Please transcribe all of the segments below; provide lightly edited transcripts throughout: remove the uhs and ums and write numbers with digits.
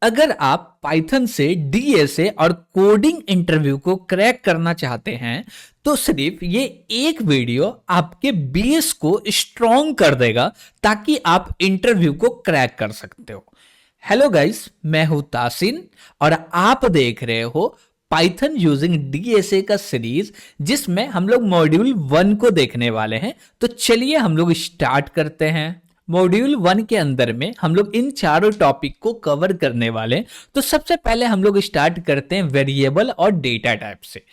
अगर आप पाइथन से डीएसए और कोडिंग इंटरव्यू को क्रैक करना चाहते हैं तो सिर्फ ये एक वीडियो आपके बेस को स्ट्रॉन्ग कर देगा ताकि आप इंटरव्यू को क्रैक कर सकते हो। हेलो गाइस, मैं हूं तासिन और आप देख रहे हो पाइथन यूजिंग डीएसए का सीरीज जिसमें हम लोग मॉड्यूल 1 को देखने वाले हैं। तो चलिए हम लोग स्टार्ट करते हैं। मॉड्यूल 1 के अंदर में हम लोग इन चारों टॉपिक को कवर करने वाले हैं। तो सबसे पहले हम लोग स्टार्ट करते हैं वेरिएबल और डेटा टाइप से।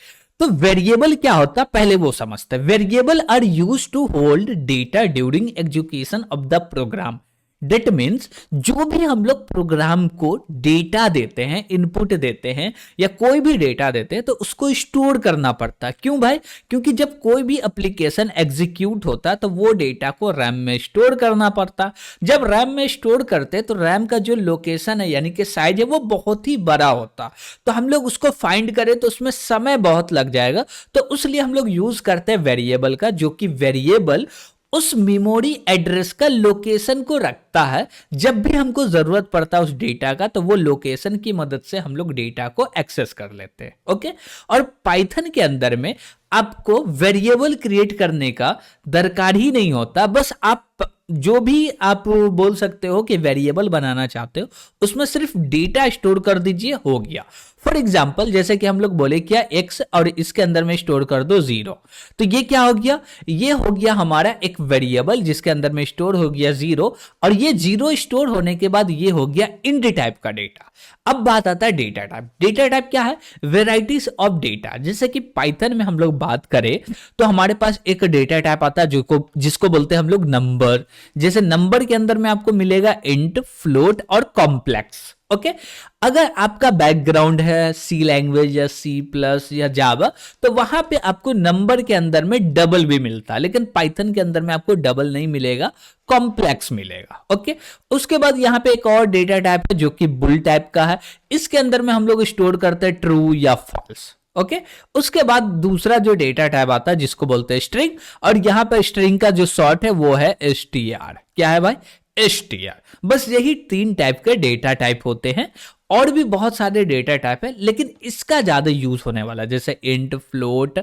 तो वेरिएबल क्या होता है पहले वो समझते हैं। Variable are use to hold data during execution of the program. डेट मीन्स जो भी हम लोग प्रोग्राम को डेटा देते हैं, इनपुट देते हैं या कोई भी डेटा देते हैं तो उसको स्टोर करना पड़ता है। क्यों भाई? क्योंकि जब कोई भी एप्लीकेशन एग्जीक्यूट होता है तो वो डेटा को रैम में स्टोर करना पड़ता। जब रैम में स्टोर करते तो रैम का जो लोकेशन है यानी कि साइज है वो बहुत ही बड़ा होता, तो हम लोग उसको फाइंड करें तो उसमें समय बहुत लग जाएगा। तो इसलिए हम लोग यूज करते हैं वेरिएबल का, जो कि वेरिएबल उस मेमोरी एड्रेस का लोकेशन को रखता है। जब भी हमको जरूरत पड़ता है उस डेटा का तो वो लोकेशन की मदद से हम लोग डेटा को एक्सेस कर लेते हैं। ओके, और पाइथन के अंदर में आपको वेरिएबल क्रिएट करने का दरकार ही नहीं होता। बस आप जो भी आप बोल सकते हो कि वेरिएबल बनाना चाहते हो उसमें सिर्फ डेटा स्टोर कर दीजिए, हो गया। फॉर एग्जाम्पल जैसे कि हम लोग बोले क्या x और इसके अंदर में स्टोर कर दो 0, तो ये क्या हो गया? ये हो गया हमारा एक वेरिएबल जिसके अंदर में स्टोर हो गया 0, और ये 0 स्टोर होने के बाद ये हो गया इंट टाइप का डेटा। अब बात आता है डेटा टाइप। डेटा टाइप क्या है? Varieties of data. जैसे कि पाइथन में हम लोग बात करें तो हमारे पास एक डेटा टाइप आता है जिसको बोलते हैं हम लोग नंबर। जैसे नंबर के अंदर में आपको मिलेगा इंट, फ्लोट और कॉम्प्लेक्स। ओके, अगर आपका बैकग्राउंड है सी लैंग्वेज या सी प्लस या जावा तो वहां पे आपको नंबर के अंदर में डबल भी मिलता है, लेकिन पाइथन के अंदर में आपको डबल नहीं मिलेगा, कॉम्प्लेक्स मिलेगा। ओके, उसके बाद यहाँ पे एक और डेटा टाइप है जो कि बुल टाइप का है। इसके अंदर में हम लोग स्टोर करते हैं ट्रू या फॉल्स। ओके, उसके बाद दूसरा जो डेटा टाइप आता है जिसको बोलते हैं स्ट्रिंग, और यहां पर स्ट्रिंग का जो शॉर्ट है वो है str। क्या है भाई? str। बस यही 3 टाइप के डेटा टाइप होते हैं। और भी बहुत सारे डेटा टाइप है लेकिन इसका ज्यादा यूज होने वाला, जैसे इंट, फ्लोट,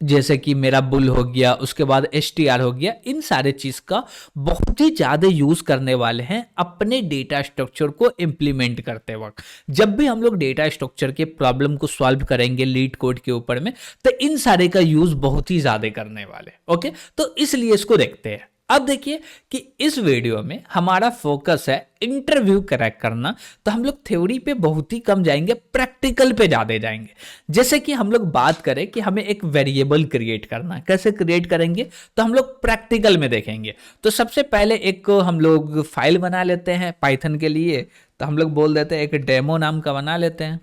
जैसे कि मेरा बुल हो गया, उसके बाद str हो गया, इन सारे चीज का बहुत ही ज्यादा यूज करने वाले हैं अपने डेटा स्ट्रक्चर को इंप्लीमेंट करते वक्त। जब भी हम लोग डेटा स्ट्रक्चर के प्रॉब्लम को सॉल्व करेंगे लीड कोड के ऊपर में तो इन सारे का यूज बहुत ही ज्यादा करने वाले। ओके, तो इसलिए इसको देखते हैं। अब देखिए कि इस वीडियो में हमारा फोकस है इंटरव्यू क्रैक करना, तो हम लोग थ्योरी पे बहुत ही कम जाएंगे, प्रैक्टिकल पे ज्यादा जाएंगे। जैसे कि हम लोग बात करें कि हमें एक वेरिएबल क्रिएट करना, कैसे क्रिएट करेंगे तो हम लोग प्रैक्टिकल में देखेंगे। तो सबसे पहले एक हम लोग फाइल बना लेते हैं पाइथन के लिए, तो हम लोग बोल देते हैं एक डेमो नाम का बना लेते हैं,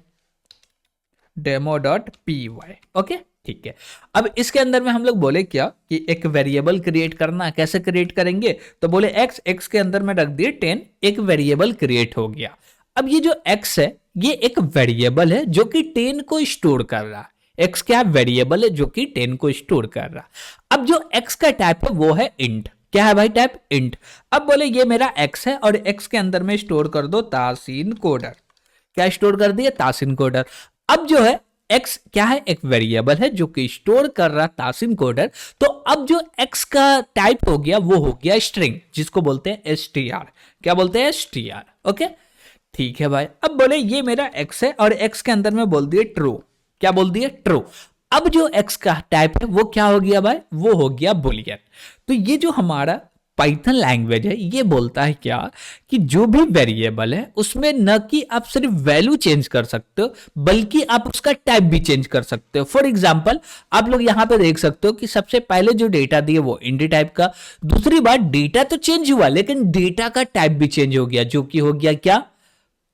demo.py। ओके, ठीक है। अब इसके अंदर में हम लोग बोले क्या कि एक वेरिएबल क्रिएट करना, कैसे क्रिएट करेंगे तो बोले x के अंदर में रख दिए 10, एक वेरिएबल क्रिएट हो गया। अब ये जो x है ये एक वेरिएबल है जो कि 10 को स्टोर कर रहा है। x क्या वेरिएबल है जो कि 10 को स्टोर कर रहा। अब जो x का टाइप है वो है इंट। क्या है भाई? Type int. अब बोले ये मेरा x है और x के अंदर में स्टोर कर दो तासिन कोडर। क्या स्टोर कर दिया? तासिन कोडर। अब जो है x क्या है? एक वेरिएबल है जो कि स्टोर कर रहा तासिन कोडर। तो अब जो x का टाइप हो गया वो हो गया स्ट्रिंग, जिसको बोलते हैं str। क्या बोलते हैं? str। ओके, ठीक है भाई। अब बोले ये मेरा x है और x के अंदर में बोल दिए ट्रू। क्या बोल दिए? ट्रू। अब जो x का टाइप है वो क्या हो गया भाई? वो हो गया बुलियन। तो ये जो हमारा पाइथन लैंग्वेज है ये बोलता है क्या कि जो भी वेरिएबल है उसमें न कि आप सिर्फ वैल्यू चेंज कर सकते हो बल्कि आप उसका टाइप भी चेंज कर सकते हो। फॉर एग्जांपल आप लोग यहां पे देख सकते हो कि सबसे पहले जो डेटा दिए वो इंट टाइप का, दूसरी बार डेटा तो चेंज हुआ लेकिन डेटा का टाइप भी चेंज हो गया जो कि हो गया क्या?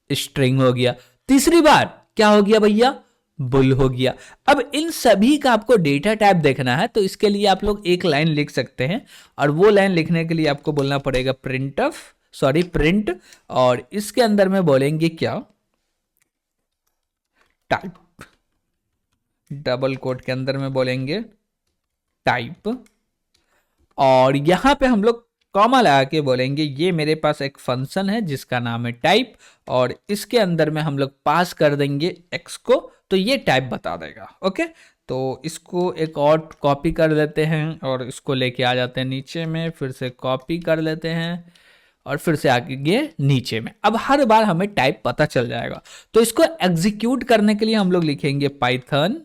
स्ट्रिंग हो गया। तीसरी बार क्या हो गया भैया? बुल हो गया। अब इन सभी का आपको डेटा टाइप देखना है तो इसके लिए आप लोग एक लाइन लिख सकते हैं, और वो लाइन लिखने के लिए आपको बोलना पड़ेगा प्रिंट, और इसके अंदर में बोलेंगे क्या? टाइप। डबल कोट के अंदर में बोलेंगे टाइप, और यहां पे हम लोग कॉमा लगा के बोलेंगे ये मेरे पास एक फंक्शन है जिसका नाम है टाइप, और इसके अंदर में हम लोग पास कर देंगे x को, तो ये टाइप बता देगा। ओके, तो इसको एक और कॉपी कर लेते हैं और इसको लेके आ जाते हैं नीचे में, फिर से कॉपी कर लेते हैं और फिर से आगे नीचे में। अब हर बार हमें टाइप पता चल जाएगा। तो इसको एग्जीक्यूट करने के लिए हम लोग लिखेंगे पाइथन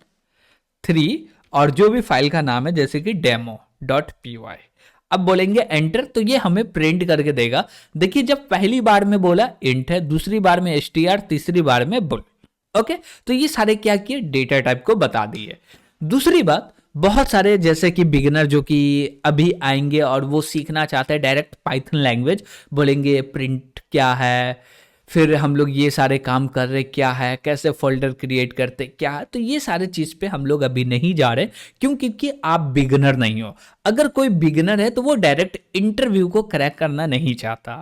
3 और जो भी फाइल का नाम है जैसे कि demo.py। अब बोलेंगे एंटर, तो ये हमें प्रिंट करके देगा। देखिए जब पहली बार में बोला इंट है, दूसरी बार में str, तीसरी बार में बुल। ओके, तो ये सारे क्या किए, डेटा टाइप को बता दिए। दूसरी बात, बहुत सारे जैसे कि बिगिनर जो कि अभी आएंगे और वो सीखना चाहते हैं डायरेक्ट पाइथन लैंग्वेज, बोलेंगे प्रिंट क्या है, फिर हम लोग ये सारे काम कर रहे क्या है, कैसे फोल्डर क्रिएट करते क्या है, तो ये सारे चीज़ पे हम लोग अभी नहीं जा रहे। क्यों? क्योंकि आप बिगिनर नहीं हो। अगर कोई बिगिनर है तो वो डायरेक्ट इंटरव्यू को क्रैक करना नहीं चाहता।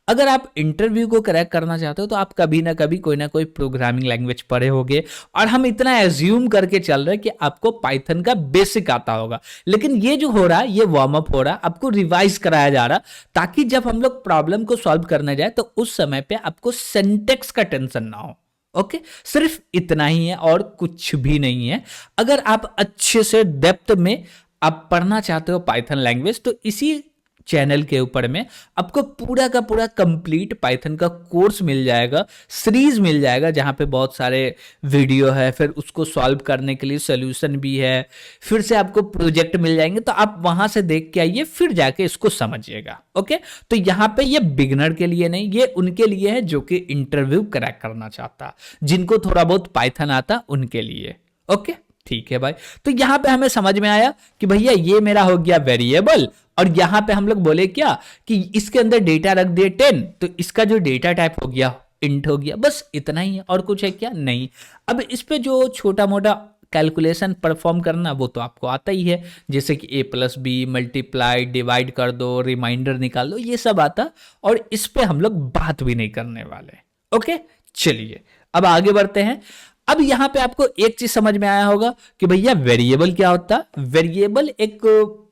अगर आप इंटरव्यू को क्रैक करना चाहते हो तो आप कभी ना कभी कोई ना कोई प्रोग्रामिंग लैंग्वेज पढ़े होगे, और हम इतना एज्यूम करके चल रहे हैं कि आपको पाइथन का बेसिक आता होगा। लेकिन ये जो हो रहा है ये वार्म अप हो रहा है, आपको रिवाइज कराया जा रहा, ताकि जब हम लोग प्रॉब्लम को सॉल्व करने जाए तो उस समय पे आपको सिंटैक्स का टेंशन ना हो। ओके, सिर्फ इतना ही है और कुछ भी नहीं है। अगर आप अच्छे से डेप्थ में आप पढ़ना चाहते हो पाइथन लैंग्वेज, तो इसी चैनल के ऊपर में आपको पूरा का पूरा कंप्लीट पाइथन का कोर्स मिल जाएगा, सीरीज मिल जाएगा, जहां पे बहुत सारे वीडियो है, फिर उसको सॉल्व करने के लिए सोल्यूशन भी है, फिर से आपको प्रोजेक्ट मिल जाएंगे, तो आप वहां से देख के आइए, फिर जाके इसको समझिएगा। ओके, तो यहाँ पे ये बिगिनर के लिए नहीं, ये उनके लिए है जो कि इंटरव्यू क्रैक करना चाहता, जिनको थोड़ा बहुत पाइथन आता उनके लिए। ओके, ठीक है भाई। तो यहां पे हमें समझ में आया कि भैया ये मेरा हो गया वेरिएबल, और यहां पे हम लोग बोले क्या कि इसके अंदर डेटा रख दिए 10, तो इसका जो डेटा टाइप हो गया इंट हो गया। बस इतना ही है, और कुछ है क्या? नहीं। अब इस पे जो छोटा मोटा कैलकुलेशन परफॉर्म करना वो तो आपको आता ही है, जैसे कि a+b मल्टीप्लाई, डिवाइड कर दो, रिमाइंडर निकाल दो, ये सब आता, और इस पे हम लोग बात भी नहीं करने वाले। ओके, चलिए अब आगे बढ़ते हैं। अब यहां पे आपको एक चीज समझ में आया होगा कि भैया वेरिएबल क्या होता है। वेरिएबल एक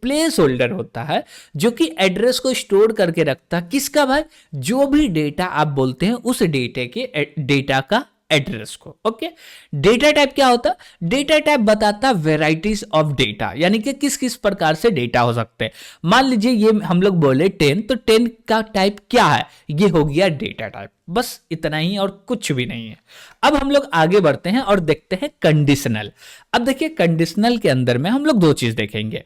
प्लेस होल्डर होता है जो कि एड्रेस को स्टोर करके रखता है। किसका भाई? जो भी डेटा आप बोलते हैं उस डेटा का एड्रेस को। ओके, डेटा टाइप क्या होता है? डेटा टाइप बताता वेराइटीज ऑफ डेटा, यानी कि किस किस प्रकार से डेटा हो सकते हैं। मान लीजिए ये हम लोग बोले 10, तो 10 का टाइप क्या है? ये हो गया डेटा टाइप। बस इतना ही और कुछ भी नहीं है। अब हम लोग आगे बढ़ते हैं और देखते हैं कंडीशनल। अब देखिए कंडीशनल के अंदर में हम लोग दो चीज देखेंगे,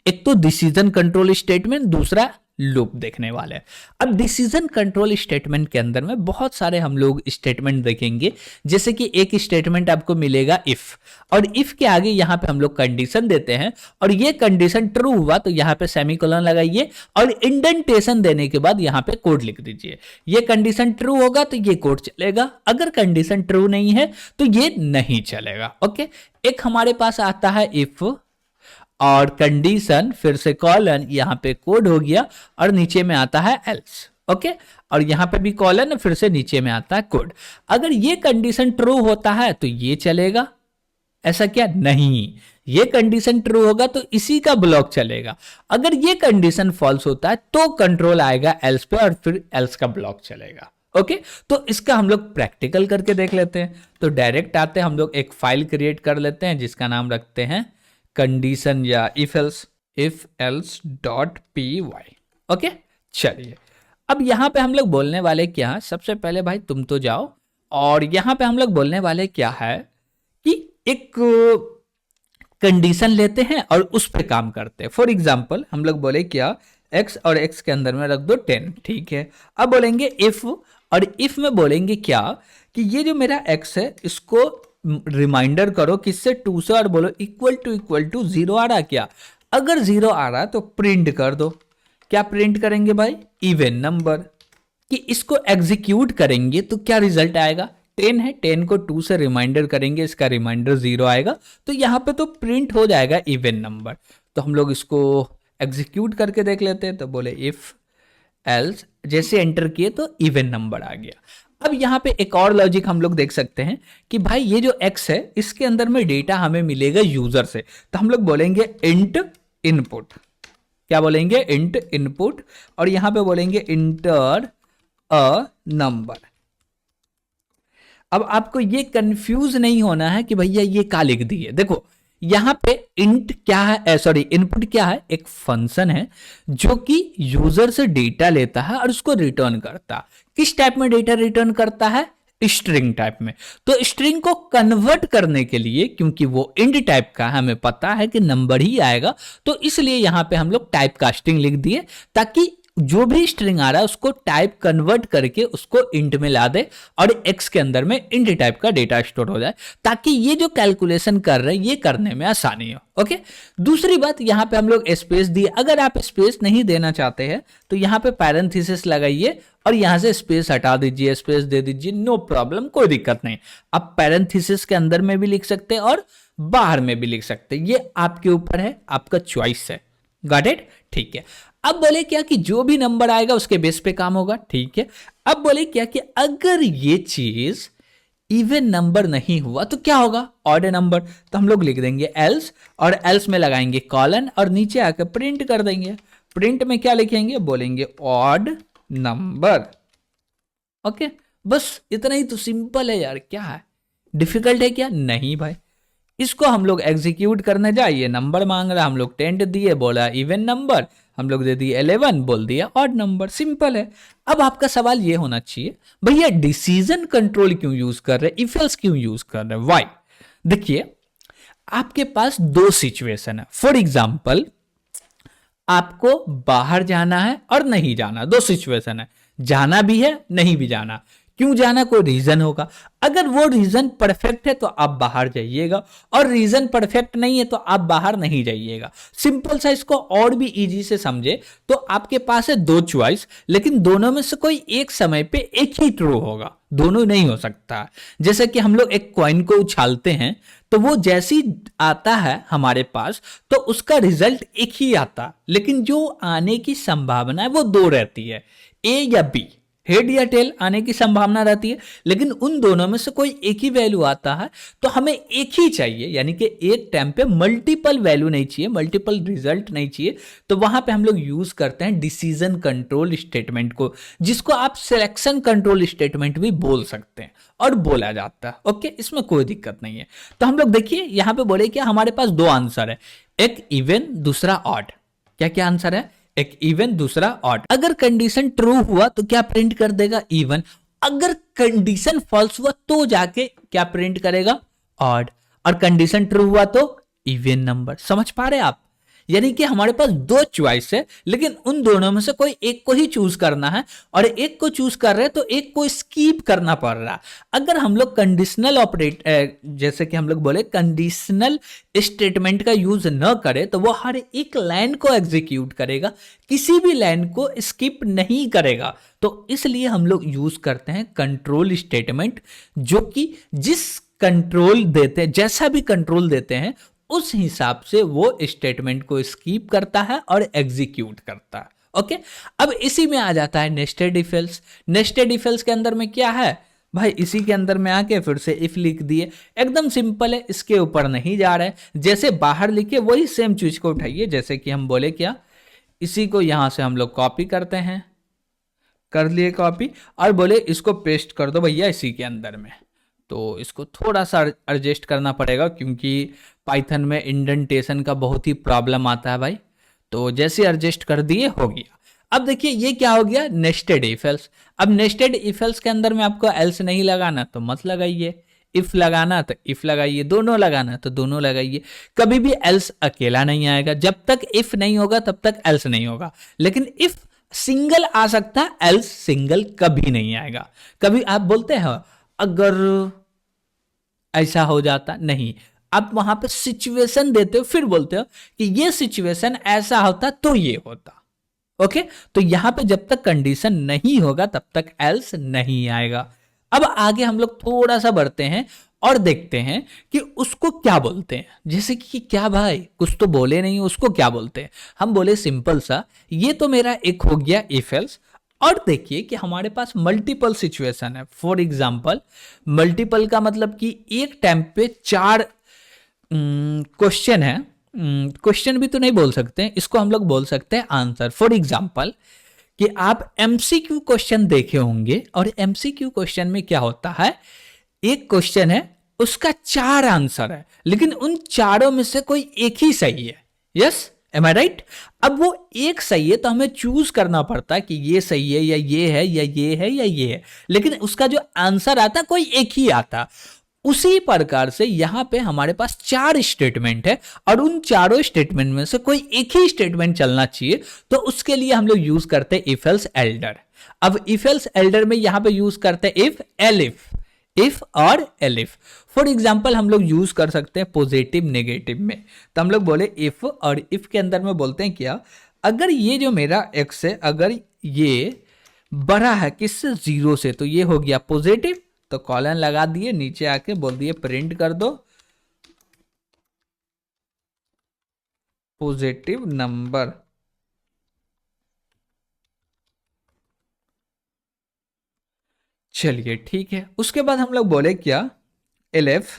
एक तो डिसीजन कंट्रोल स्टेटमेंट, दूसरा लूप देखने वाले हैं। अब डिसीजन कंट्रोल स्टेटमेंट के अंदर में बहुत सारे हम लोग स्टेटमेंट देखेंगे, जैसे कि एक स्टेटमेंट आपको मिलेगा इफ, और इफ के आगे यहां पे हम लोग कंडीशन देते हैं, और ये कंडीशन ट्रू हुआ तो यहां पे सेमीकोलन लगाइए और इंडेंटेशन देने के बाद यहां पे कोड लिख दीजिए। ये कंडीशन ट्रू होगा तो ये कोड चलेगा, अगर कंडीशन ट्रू नहीं है तो ये नहीं चलेगा। ओके, एक हमारे पास आता है इफ और कंडीशन, फिर से कॉलन, यहां पे कोड हो गया, और नीचे में आता है एल्स। ओके, और यहां पे भी कॉलन, फिर से नीचे में आता है कोड। अगर ये कंडीशन ट्रू होता है तो ये चलेगा, ऐसा क्या? नहीं, ये कंडीशन ट्रू होगा तो इसी का ब्लॉक चलेगा। अगर ये कंडीशन फॉल्स होता है तो कंट्रोल आएगा एल्स पे, और फिर एल्स का ब्लॉक चलेगा। ओके, तो इसका हम लोग प्रैक्टिकल करके देख लेते हैं। तो डायरेक्ट आते हैं हम लोग एक फाइल क्रिएट कर लेते हैं जिसका नाम रखते हैं कंडीशन या if else dot P Y. Okay, चलिए अब यहां पे हम लोग बोलने वाले क्या है, सबसे पहले भाई तुम तो जाओ, और यहां पे हम लोग बोलने वाले क्या है कि एक कंडीशन लेते हैं और उस पे काम करते हैं। फॉर एग्जाम्पल हम लोग बोले क्या, x और x के अंदर में रख दो 10, ठीक है। अब बोलेंगे इफ, और इफ में बोलेंगे क्या कि ये जो मेरा x है इसको रिमाइंडर करो किससे? 2 से, और बोलो इक्वल टू 0 आ रहा क्या? अगर 0 आ रहा तो प्रिंट कर दो। क्या प्रिंट करेंगे भाई? Even number. कि इसको एग्जीक्यूट करेंगे तो क्या रिजल्ट आएगा? 10 है, 10 को 2 से रिमाइंडर करेंगे, इसका रिमाइंडर 0 आएगा, तो यहां पे तो प्रिंट हो जाएगा इवन नंबर। तो हम लोग इसको एग्जीक्यूट करके देख लेते हैं। तो बोले इफ एल्स, जैसे एंटर किए तो इवन नंबर आ गया। अब यहां पे एक और लॉजिक हम लोग देख सकते हैं कि भाई ये जो x है इसके अंदर में डेटा हमें मिलेगा यूजर से, तो हम लोग बोलेंगे इंट इनपुट। क्या बोलेंगे, इंट इनपुट, और यहां पे बोलेंगे इंटर अ नंबर। अब आपको ये कंफ्यूज नहीं होना है कि भैया ये क्या लिख दिए। देखो यहां पे इंट क्या है, सॉरी इनपुट क्या है, एक फंक्शन है जो कि यूजर से डेटा लेता है और उसको रिटर्न करता है। किस टाइप में डेटा रिटर्न करता है, स्ट्रिंग टाइप में। तो स्ट्रिंग को कन्वर्ट करने के लिए, क्योंकि वो इंट टाइप का है, हमें पता है कि नंबर ही आएगा, तो इसलिए यहां पे हम लोग टाइप कास्टिंग लिख दिए, ताकि जो भी स्ट्रिंग आ रहा है उसको टाइप कन्वर्ट करके उसको इंट में ला दे और एक्स के अंदर में इंट टाइप का डेटा स्टोर हो जाए, ताकि ये जो कैलकुलेशन कर रहे हैं ये करने में आसानी हो। ओके, दूसरी बात, यहां पे हम लोग स्पेस दिए। अगर आप स्पेस नहीं देना चाहते हैं तो यहां पे पैरेंथेसिस लगाइए और यहां से स्पेस हटा दीजिए, स्पेस दे दीजिए, नो प्रॉब्लम, कोई दिक्कत नहीं। आप पैरेंथेसिस के अंदर में भी लिख सकते हैं और बाहर में भी लिख सकते हैं, ये आपके ऊपर है, आपका चॉइस है। गॉट इट, ठीक है। अब बोले क्या कि जो भी नंबर आएगा उसके बेस पे काम होगा, ठीक है। अब बोले क्या कि अगर ये चीज इवन नंबर नहीं हुआ तो क्या होगा, ऑड नंबर। तो हम लोग लिख देंगे एल्स, और एल्स में लगाएंगे कॉलन और नीचे आकर प्रिंट कर देंगे। प्रिंट में क्या लिखेंगे, बोलेंगे ऑड नंबर। ओके, बस इतना ही तो सिंपल है यार, क्या है डिफिकल्ट है क्या, नहीं भाई। इसको हम लोग एग्जीक्यूट करने जाइए, नंबर मांग रहा, हम लोग 10 दिए, बोला इवन नंबर, हम लोग दे दिए 11, बोल दिया ऑड नंबर, सिंपल है। अब आपका सवाल ये होना चाहिए, भैया डिसीजन कंट्रोल क्यों यूज कर रहे हैं, इफ एल्स क्यों यूज कर रहे हैं, व्हाई। देखिए आपके पास दो सिचुएशन है। फॉर एग्जाम्पल आपको बाहर जाना है और नहीं जाना, दो सिचुएशन है, जाना भी है नहीं भी जाना। क्यों जाना, कोई रीजन होगा। अगर वो रीजन परफेक्ट है तो आप बाहर जाइएगा, और रीजन परफेक्ट नहीं है तो आप बाहर नहीं जाइएगा। सिंपल सा, इसको और भी इजी से समझे तो आपके पास है दो चॉइस, लेकिन दोनों में से कोई एक समय पे एक ही ट्रू होगा, दोनों नहीं हो सकता। जैसे कि हम लोग एक कॉइन को उछालते हैं तो वो जैसी आता है हमारे पास तो उसका रिजल्ट एक ही आता, लेकिन जो आने की संभावना है वो दो रहती है, ए या बी, हेड या टेल आने की संभावना रहती है, लेकिन उन दोनों में से कोई एक ही वैल्यू आता है। तो हमें एक ही चाहिए, यानी कि एक टाइम पे मल्टीपल वैल्यू नहीं चाहिए, मल्टीपल रिजल्ट नहीं चाहिए। तो वहां पे हम लोग यूज करते हैं डिसीजन कंट्रोल स्टेटमेंट को, जिसको आप सिलेक्शन कंट्रोल स्टेटमेंट भी बोल सकते हैं और बोला जाता है। ओके, इसमें कोई दिक्कत नहीं है। तो हम लोग देखिए यहां पे बोले क्या, हमारे पास दो आंसर है, एक इवन दूसरा ऑड। क्या क्या आंसर है, एक इवन दूसरा ऑड। अगर कंडीशन ट्रू हुआ तो क्या प्रिंट कर देगा, इवन। अगर कंडीशन फॉल्स हुआ तो जाके क्या प्रिंट करेगा, ऑड। और कंडीशन ट्रू हुआ तो इवन नंबर। समझ पा रहे आप, यानी कि हमारे पास दो चॉइस है, लेकिन उन दोनों में से कोई एक को ही चूज करना है, और एक को चूज कर रहे हैं तो एक को स्कीप करना पड़ रहा है। अगर हम लोग कंडीशनल ऑपरेट, जैसे कि हम लोग बोले कंडीशनल स्टेटमेंट का यूज न करें तो वो हर एक लाइन को एग्जीक्यूट करेगा, किसी भी लाइन को स्किप नहीं करेगा। तो इसलिए हम लोग यूज करते हैं कंट्रोल स्टेटमेंट, जो कि जिस कंट्रोल देते हैं, जैसा भी कंट्रोल देते हैं उस हिसाब से वो स्टेटमेंट को स्कीप करता है और एग्जीक्यूट करता है। ओके, अब इसी में आ जाता है nested if else. Nested if else के अंदर में क्या है भाई, इसी के अंदर में आके फिर से इफ लिख दिए, एकदम सिंपल है, इसके ऊपर नहीं जा रहे हैं। जैसे बाहर लिखे वही सेम चीज को उठाइए, जैसे कि हम बोले क्या, इसी को यहां से हम लोग कॉपी करते हैं, कर लिए कॉपी, और बोले इसको पेस्ट कर दो भैया इसी के अंदर में। तो इसको थोड़ा सा एडजस्ट करना पड़ेगा, क्योंकि पाइथन में इंडेंटेशन का बहुत ही प्रॉब्लम आता है भाई। तो जैसे एडजस्ट कर दिए हो गया। अब देखिए ये क्या हो गया, नेस्टेड इफ एल्स। अब नेस्टेड इफ एल्स के अंदर में आपको एल्स नहीं लगाना तो मत लगाइए, इफ लगाना तो इफ लगाइए, दोनों लगाना तो दोनों लगाइए। कभी भी एल्स अकेला नहीं आएगा, जब तक इफ नहीं होगा तब तक एल्स नहीं होगा। लेकिन इफ सिंगल आ सकता है, एल्स सिंगल कभी नहीं आएगा। कभी आप बोलते हैं अगर ऐसा हो जाता, नहीं, आप वहां पे सिचुएशन देते हो, फिर बोलते हो कि ये सिचुएशन ऐसा होता तो ये होता। ओके, तो यहां पे जब तक कंडीशन नहीं होगा तब तक एल्स नहीं आएगा। अब आगे हम लोग थोड़ा सा बढ़ते हैं और देखते हैं कि उसको क्या बोलते हैं। जैसे कि क्या भाई, कुछ तो बोले नहीं, उसको क्या बोलते हैं। हम बोले सिंपल सा, ये तो मेरा एक हो गया इफ एल्स। और देखिए कि हमारे पास मल्टीपल सिचुएशन है। फॉर एग्जाम्पल, मल्टीपल का मतलब कि एक टाइम पे चार क्वेश्चन है, क्वेश्चन भी तो नहीं बोल सकते, इसको हम लोग बोल सकते हैं आंसर। फॉर एग्जाम्पल कि आप एमसीक्यू क्वेश्चन देखे होंगे, और एमसीक्यू क्वेश्चन में क्या होता है, एक क्वेश्चन है, उसका 4 आंसर है, लेकिन उन चारों में से कोई एक ही सही है। यस, एम आई राइट? अब वो एक सही है तो हमें चूज करना पड़ता है कि ये सही है या ये है या ये है या ये है, लेकिन उसका जो आंसर आता कोई एक ही आता। उसी प्रकार से यहां पे हमारे पास 4 स्टेटमेंट है, और उन चारों स्टेटमेंट में से कोई एक ही स्टेटमेंट चलना चाहिए, तो उसके लिए हम लोग यूज करते हैं इफ एल्स एल्डर। अब इफ एल्स एल्डर में यहां पे यूज करते हैं इफ एलिफ, इफ और एलिफ। फॉर एग्जाम्पल हम लोग यूज कर सकते हैं पॉजिटिव नेगेटिव में, तो हम लोग बोले इफ, और इफ के अंदर में बोलते हैं क्या, अगर ये जो मेरा एक्स है, अगर ये बड़ा है किससे, 0 से, तो ये हो गया पॉजिटिव, तो कॉलन लगा दिए, नीचे आके बोल दिए प्रिंट कर दो पॉजिटिव नंबर। चलिए ठीक है, उसके बाद हम लोग बोले क्या, एलिफ,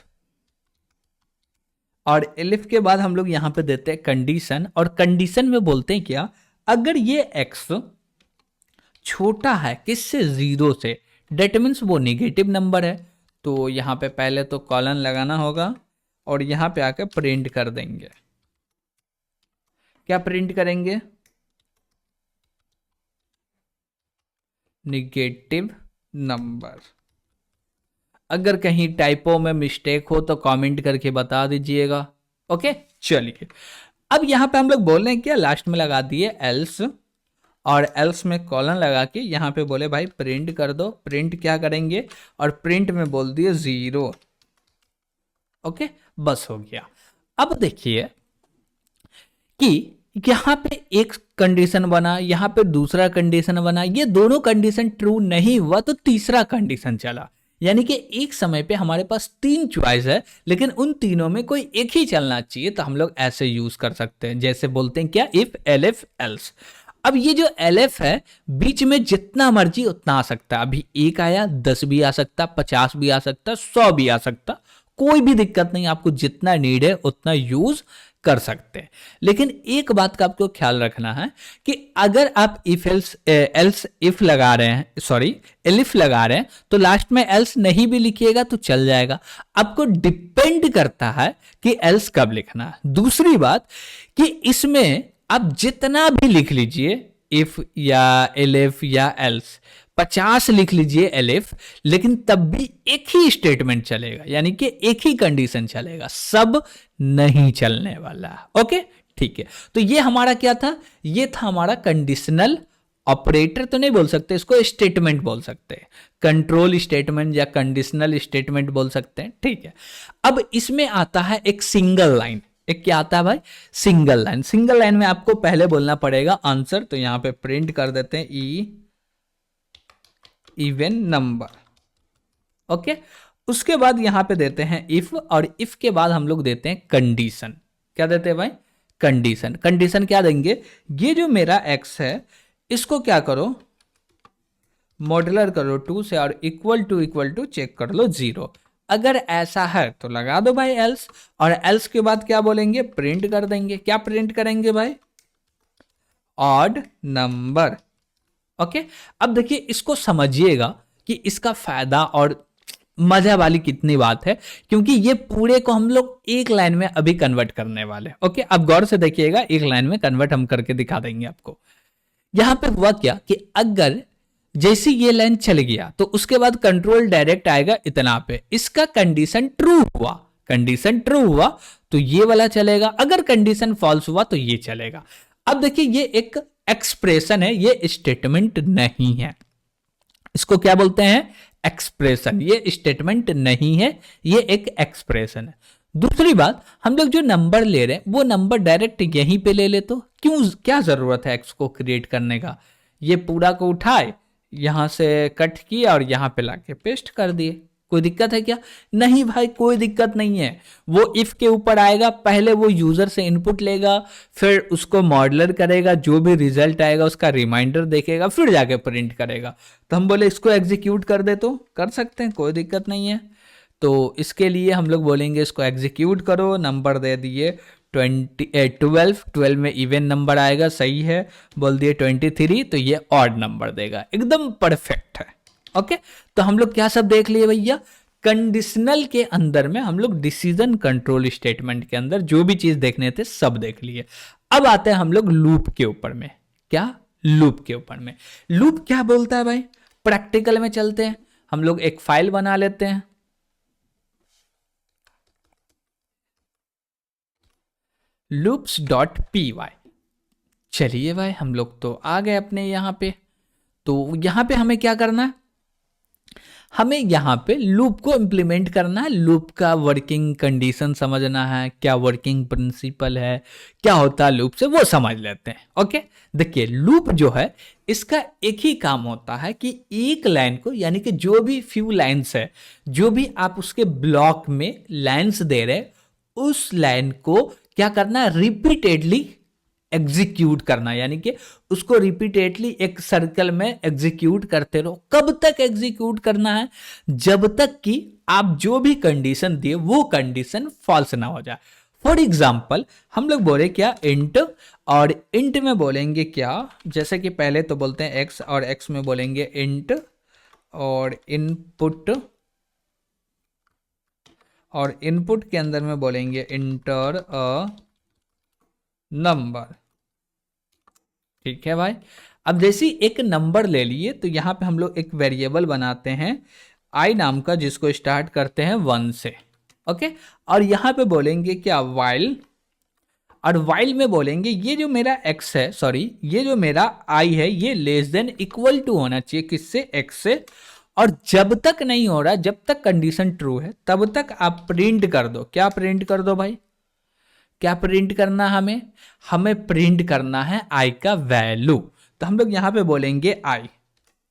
और एलिफ के बाद हम लोग यहां पे देते हैं कंडीशन, और कंडीशन में बोलते हैं क्या, अगर ये एक्स छोटा है किससे, 0 से, डेट मीन्स वो नेगेटिव नंबर है, तो यहां पे पहले तो कॉलन लगाना होगा, और यहां पे आके प्रिंट कर देंगे। क्या प्रिंट करेंगे, नेगेटिव नंबर। अगर कहीं टाइपो में मिस्टेक हो तो कमेंट करके बता दीजिएगा। ओके, चलिए अब यहां पे हम लोग बोल रहे हैं क्या, लास्ट में लगा दिए एल्स, और एल्स में कॉलन लगा के यहां पे बोले भाई प्रिंट कर दो। प्रिंट क्या करेंगे, और प्रिंट में बोल दिए 0। ओके, बस हो गया। अब देखिए कि यहां पे एक कंडीशन बना, यहां पे दूसरा कंडीशन बना, ये दोनों कंडीशन ट्रू नहीं हुआ तो तीसरा कंडीशन चला, यानी कि एक समय पे हमारे पास 3 चॉइस है, लेकिन उन तीनों में कोई एक ही चलना चाहिए, तो हम लोग ऐसे यूज कर सकते हैं, जैसे बोलते हैं क्या, इफ एलिफ एल्स। अब ये जो एलिफ है, बीच में जितना मर्जी उतना आ सकता है, अभी एक आया, 10 भी आ सकता, 50 भी आ सकता, 100 भी आ सकता, कोई भी दिक्कत नहीं, आपको जितना नीड है उतना यूज कर सकते हैं। लेकिन एक बात का आपको ख्याल रखना है कि अगर आप इफ एल्स इफ लगा रहे हैं, सॉरी एलिफ लगा रहे हैं, तो लास्ट में एल्स नहीं भी लिखिएगा तो चल जाएगा। आपको डिपेंड करता है कि एल्स कब लिखना है। दूसरी बात कि इसमें आप जितना भी लिख लीजिए, इफ या एलिफ या एल्स, 50 लिख लीजिए एलिफ, लेकिन तब भी एक ही स्टेटमेंट चलेगा, यानी कि एक ही कंडीशन चलेगा, सब नहीं चलने वाला। ओके, ठीक है, तो ये हमारा क्या था, ये था हमारा कंडीशनल ऑपरेटर, तो नहीं बोल सकते इसको, स्टेटमेंट बोल सकते हैं, कंट्रोल स्टेटमेंट या कंडीशनल स्टेटमेंट बोल सकते हैं। ठीक है, अब इसमें आता है एक सिंगल लाइन। एक क्या आता है भाई, सिंगल लाइन। सिंगल लाइन में आपको पहले बोलना पड़ेगा आंसर, तो यहां पे प्रिंट कर देते हैं इवन नंबर। ओके, उसके बाद यहां पे देते हैं इफ, और इफ के बाद हम लोग देते हैं कंडीशन। क्या देते हैं भाई, कंडीशन। कंडीशन क्या देंगे, ये जो मेरा एक्स है इसको क्या करो, मॉड्यूलर करो 2 से, और इक्वल टू चेक कर लो 0। अगर ऐसा है तो लगा दो भाई एल्स, और एल्स के बाद क्या बोलेंगे, प्रिंट कर देंगे। क्या प्रिंट करेंगे भाई, ऑड नंबर। ओके, अब देखिए इसको समझिएगा कि इसका फायदा और मजा वाली कितनी बात है, क्योंकि ये पूरे को हम लोग एक लाइन में अभी कन्वर्ट करने वाले। ओके, अब गौर से देखिएगा, एक लाइन में कन्वर्ट हम करके दिखा देंगे आपको। यहां पे हुआ क्या कि अगर जैसे ये लाइन चल गया तो उसके बाद कंट्रोल डायरेक्ट आएगा इतना पे, इसका कंडीशन ट्रू हुआ, कंडीशन ट्रू हुआ तो ये वाला चलेगा, अगर कंडीशन फॉल्स हुआ तो ये चलेगा। अब देखिए ये एक एक्सप्रेशन है, ये स्टेटमेंट नहीं है, इसको क्या बोलते हैं, एक्सप्रेशन। ये स्टेटमेंट नहीं है, ये एक एक्सप्रेशन है। दूसरी बात, हम लोग जो नंबर ले रहे हैं वो नंबर डायरेक्ट यहीं पे ले ले, तो क्यों, क्या जरूरत है एक्स को क्रिएट करने का, ये पूरा को उठाए यहां से कट किया और यहां पे लाके पेस्ट कर दिए, कोई दिक्कत है क्या, नहीं भाई कोई दिक्कत नहीं है। वो इफ के ऊपर आएगा, पहले वो यूजर से इनपुट लेगा, फिर उसको मॉडलर करेगा, जो भी रिजल्ट आएगा उसका रिमाइंडर देखेगा, फिर जाके प्रिंट करेगा। तो हम बोले इसको एग्जीक्यूट कर दे, तो कर सकते हैं, कोई दिक्कत नहीं है। तो इसके लिए हम लोग बोलेंगे इसको एग्जीक्यूट करो, नंबर दे दिए 12 में इवन नंबर आएगा, सही है। बोल दिए 23 तो ये ऑड नंबर देगा, एकदम परफेक्ट है। ओके, तो हम लोग क्या सब देख लिए भैया, कंडीशनल के अंदर में हम लोग डिसीजन कंट्रोल स्टेटमेंट के अंदर जो भी चीज देखने थे सब देख लिए। अब आते हैं हम लोग लूप के ऊपर में। क्या, लूप के ऊपर में। लूप क्या बोलता है भाई, प्रैक्टिकल में चलते हैं, हम लोग एक फाइल बना लेते हैं, loops.py। चलिए भाई, हम लोग तो आ गए अपने यहां पे। तो यहां पे हमें क्या करना है, हमें यहाँ पे लूप को इंप्लीमेंट करना है, लूप का वर्किंग कंडीशन समझना है, क्या वर्किंग प्रिंसिपल है, क्या होता है लूप से, वो समझ लेते हैं। ओके, देखिए लूप जो है इसका एक ही काम होता है कि एक लाइन को, यानी कि जो भी फ्यू लाइन्स है, जो भी आप उसके ब्लॉक में लाइन्स दे रहे, उस लाइन को क्या करना है, रिपीटेडली एग्जीक्यूट करना, यानी कि उसको रिपीटेडली एक सर्कल में एग्जीक्यूट करते रहो। कब तक एग्जीक्यूट करना है, जब तक कि आप जो भी कंडीशन दिए वो कंडीशन फॉल्स ना हो जाए। फॉर एग्जाम्पल हम लोग बोले क्या, इंट, और इंट में बोलेंगे क्या, जैसे कि पहले तो बोलते हैं एक्स, और एक्स में बोलेंगे इंट और इनपुट, और इनपुट के अंदर में बोलेंगे इंटर अ नंबर। ठीक है भाई, अब जैसे एक नंबर ले लिए तो यहां पे हम लोग एक वेरिएबल बनाते हैं आई नाम का, जिसको स्टार्ट करते हैं 1 से। ओके, और यहां पे बोलेंगे क्या, वाइल, और वाइल में बोलेंगे ये जो मेरा x है, सॉरी ये जो मेरा i है, ये लेस देन इक्वल टू होना चाहिए किससे, x से। और जब तक नहीं हो रहा, जब तक कंडीशन ट्रू है, तब तक आप प्रिंट कर दो। क्या प्रिंट कर दो भाई, क्या प्रिंट करना हमें, हमें प्रिंट करना है आई का वैल्यू। तो हम लोग यहां पे बोलेंगे आई।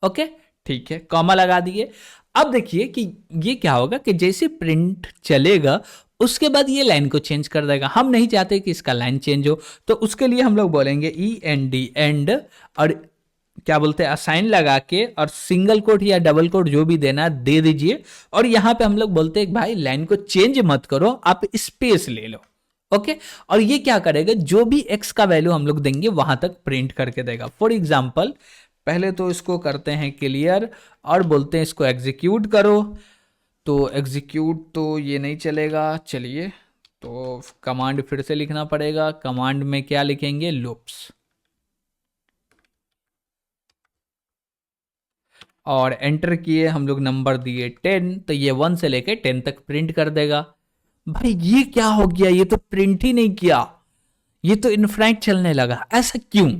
ओके, ठीक है, कॉमा लगा दिए। अब देखिए कि ये क्या होगा कि जैसे प्रिंट चलेगा उसके बाद ये लाइन को चेंज कर देगा। हम नहीं चाहते कि इसका लाइन चेंज हो, तो उसके लिए हम लोग बोलेंगे END एंड, और क्या बोलते हैं असाइन लगा के, और सिंगल कोट या डबल कोट जो भी देना दे दीजिए। और यहां पे हम लोग बोलते हैं भाई लाइन को चेंज मत करो, आप स्पेस ले लो। ओके, और ये क्या करेगा, जो भी x का वैल्यू हम लोग देंगे वहां तक प्रिंट करके देगा। फॉर एग्जाम्पल पहले तो इसको करते हैं क्लियर, और बोलते हैं इसको एग्जीक्यूट करो। तो एग्जीक्यूट तो ये नहीं चलेगा, चलिए तो कमांड फिर से लिखना पड़ेगा। कमांड में क्या लिखेंगे, लूप्स, और एंटर किए, हम लोग नंबर दिए 10, तो ये 1 से लेके 10 तक प्रिंट कर देगा। भाई ये क्या हो गया, ये तो प्रिंट ही नहीं किया, ये तो इनफाइनाइट चलने लगा, ऐसा क्यों,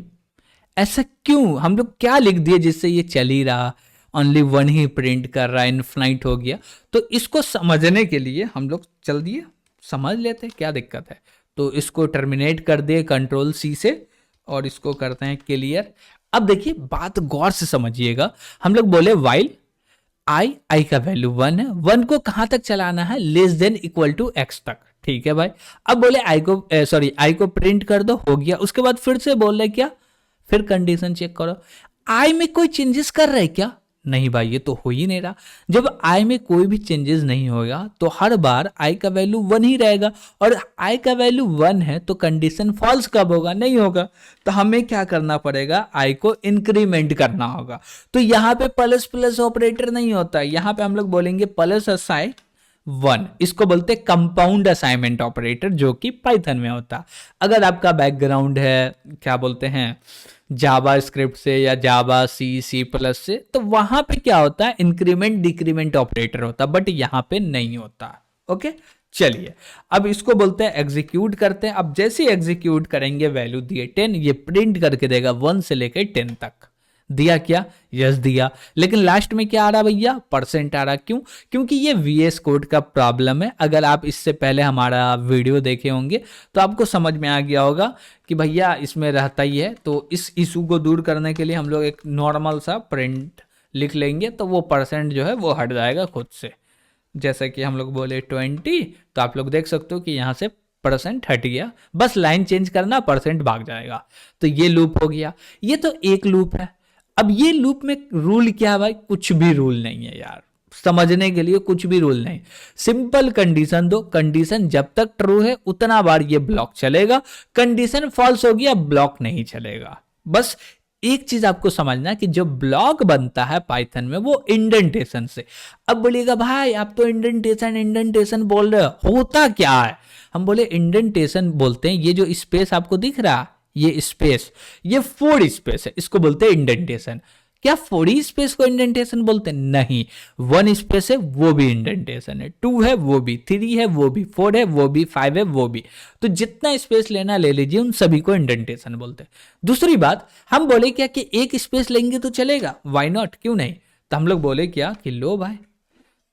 ऐसा क्यों, हम लोग क्या लिख दिए जिससे ये चल ही रहा, ओनली 1 ही प्रिंट कर रहा है, इनफाइनाइट हो गया। तो इसको समझने के लिए हम लोग चल दिए, समझ लेते हैं क्या दिक्कत है। तो इसको टर्मिनेट कर दिए Ctrl+C से, और इसको करते हैं क्लियर। अब देखिए बात गौर से समझिएगा, हम लोग बोले वाइल आई का वैल्यू 1 है, 1 को कहां तक चलाना है, less than equal to x तक। ठीक है भाई, अब बोले आई को प्रिंट कर दो, हो गया। उसके बाद फिर से बोल रहे क्या, फिर कंडीशन चेक करो, आई में कोई चेंजेस कर रहे क्या, नहीं भाई ये तो हो ही नहीं रहा। जब आई में कोई भी चेंजेस नहीं होगा तो हर बार आई का वैल्यू 1 ही रहेगा, और आई का वैल्यू 1 है तो कंडीशन फॉल्स कब होगा, नहीं होगा। तो हमें क्या करना पड़ेगा, आई को इंक्रीमेंट करना होगा। तो यहाँ पे प्लस प्लस ऑपरेटर नहीं होता, यहाँ पे हम लोग बोलेंगे प्लस असाइन 1, इसको बोलते हैं कंपाउंड असाइनमेंट ऑपरेटर, जो कि पाइथन में होता। अगर आपका बैकग्राउंड है क्या बोलते हैं जावा स्क्रिप्ट से या जावा सी प्लस से, तो वहां पे क्या होता है, इंक्रीमेंट डिक्रीमेंट ऑपरेटर होता, बट यहां पे नहीं होता। ओके, चलिए अब इसको बोलते हैं एग्जीक्यूट करते हैं। अब जैसे एग्जीक्यूट करेंगे, वैल्यू दिए 10, ये प्रिंट करके देगा 1 से लेकर 10 तक। दिया क्या, यस दिया, लेकिन लास्ट में क्या आ रहा भैया, % आ रहा। क्यों, क्योंकि ये VS कोड का प्रॉब्लम है। अगर आप इससे पहले हमारा वीडियो देखे होंगे तो आपको समझ में आ गया होगा कि भैया इसमें रहता ही है। तो इस इशू को दूर करने के लिए हम लोग एक नॉर्मल सा प्रिंट लिख लेंगे, तो वो % जो है वो हट जाएगा खुद से। जैसे कि हम लोग बोले 20, तो आप लोग देख सकते हो कि यहाँ से % हट गया, बस लाइन चेंज करना, % भाग जाएगा। तो ये लूप हो गया, ये तो एक लूप है। अब ये लूप में रूल क्या है भाई, कुछ भी रूल नहीं है यार, समझने के लिए कुछ भी रूल नहीं, सिंपल कंडीशन दो, कंडीशन जब तक ट्रू है उतना बार ये ब्लॉक चलेगा, कंडीशन फॉल्स हो गया ब्लॉक नहीं चलेगा। बस एक चीज आपको समझना कि जो ब्लॉक बनता है पाइथन में वो इंडेंटेशन से। अब बोलिएगा भाई आप तो इंडेंटेशन इंडेंटेशन बोल रहे हो, होता क्या है? हम बोले इंडेंटेशन बोलते हैं ये जो स्पेस आपको दिख रहा है, ये स्पेस, ये 4 स्पेस है, इसको बोलते हैं इंडेंटेशन। क्या 4 स्पेस को इंडेंटेशन बोलते हैं? नहीं, 1 स्पेस है वो भी इंडेंटेशन है, 2 है वो भी, 3 है वो भी, 4 है वो भी, 5 है वो भी। तो जितना स्पेस लेना ले लीजिए, उन सभी को इंडेंटेशन बोलते हैं। दूसरी बात, हम बोले क्या कि एक स्पेस लेंगे तो चलेगा, वाई नॉट, क्यों नहीं? तो हम लोग बोले क्या कि लो भाई,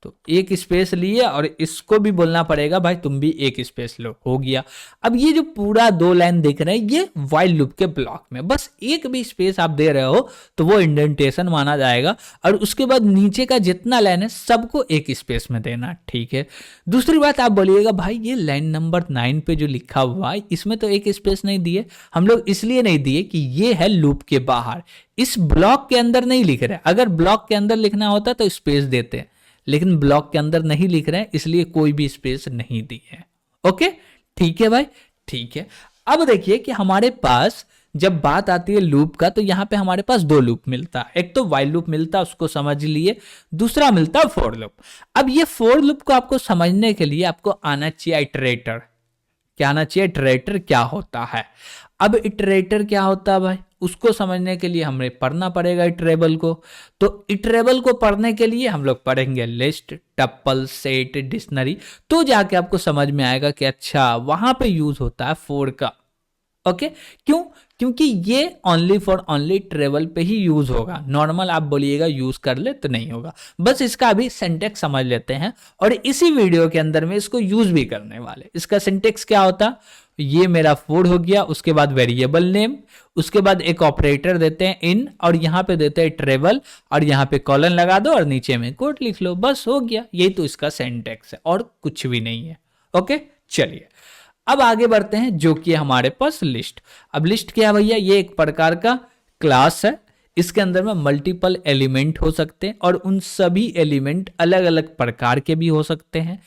तो एक स्पेस लिए और इसको भी बोलना पड़ेगा भाई तुम भी एक स्पेस लो, हो गया। अब ये जो पूरा 2 लाइन देख रहे हैं ये व्हाइल लूप के ब्लॉक में बस एक भी स्पेस आप दे रहे हो तो वो इंडेंटेशन माना जाएगा, और उसके बाद नीचे का जितना लाइन है सबको एक स्पेस में देना, ठीक है। दूसरी बात, आप बोलिएगा भाई ये लाइन नंबर 9 पे जो लिखा हुआ है इसमें तो एक स्पेस नहीं दिए, हम लोग इसलिए नहीं दिए कि ये है लूप के बाहर, इस ब्लॉक के अंदर नहीं लिख रहे। अगर ब्लॉक के अंदर लिखना होता तो स्पेस देते, लेकिन ब्लॉक के अंदर नहीं लिख रहे हैं इसलिए कोई भी स्पेस नहीं दी है। ओके, ठीक है भाई, ठीक है। अब देखिए कि हमारे पास जब बात आती है लूप का तो यहां पे हमारे पास 2 लूप मिलता है, एक तो व्हाइल लूप मिलता है उसको समझ लिए, दूसरा मिलता है फॉर लूप। अब ये फॉर लूप को आपको समझने के लिए आपको आना चाहिए इटरेटर। क्या आना चाहिए? इटरेटर क्या होता है। अब इटरेटर क्या होता है भाई, उसको समझने के लिए हमें पढ़ना पड़ेगा इटरेबल को। तो इटरेबल को पढ़ने के लिए हम लोग पढ़ेंगे लिस्ट, टप्पल, सेट, डिक्शनरी, तो जाके आपको समझ में आएगा कि अच्छा वहां पे यूज होता है फॉर का। ओके, क्यों? क्योंकि ये ओनली फॉर ओनली ट्रेवल पे ही यूज होगा, नॉर्मल आप बोलिएगा यूज कर ले तो नहीं होगा। बस इसका अभी सिंटेक्स समझ लेते हैं और इसी वीडियो के अंदर में इसको यूज भी करने वाले। इसका सिंटेक्स क्या होता? ये मेरा फॉर हो गया, उसके बाद वेरिएबल नेम, उसके बाद एक ऑपरेटर देते हैं इन, और यहां पे देते हैं ट्रेवल, और यहां पे कॉलन लगा दो और नीचे में कोड लिख लो, बस हो गया। यही तो इसका सिंटेक्स है और कुछ भी नहीं है। ओके, चलिए अब आगे बढ़ते हैं जो कि हमारे पास लिस्ट। अब लिस्ट क्या भैया? ये एक प्रकार का क्लास है, इसके अंदर में मल्टीपल एलिमेंट हो सकते हैं और उन सभी एलिमेंट अलग अलग प्रकार के भी हो सकते हैं।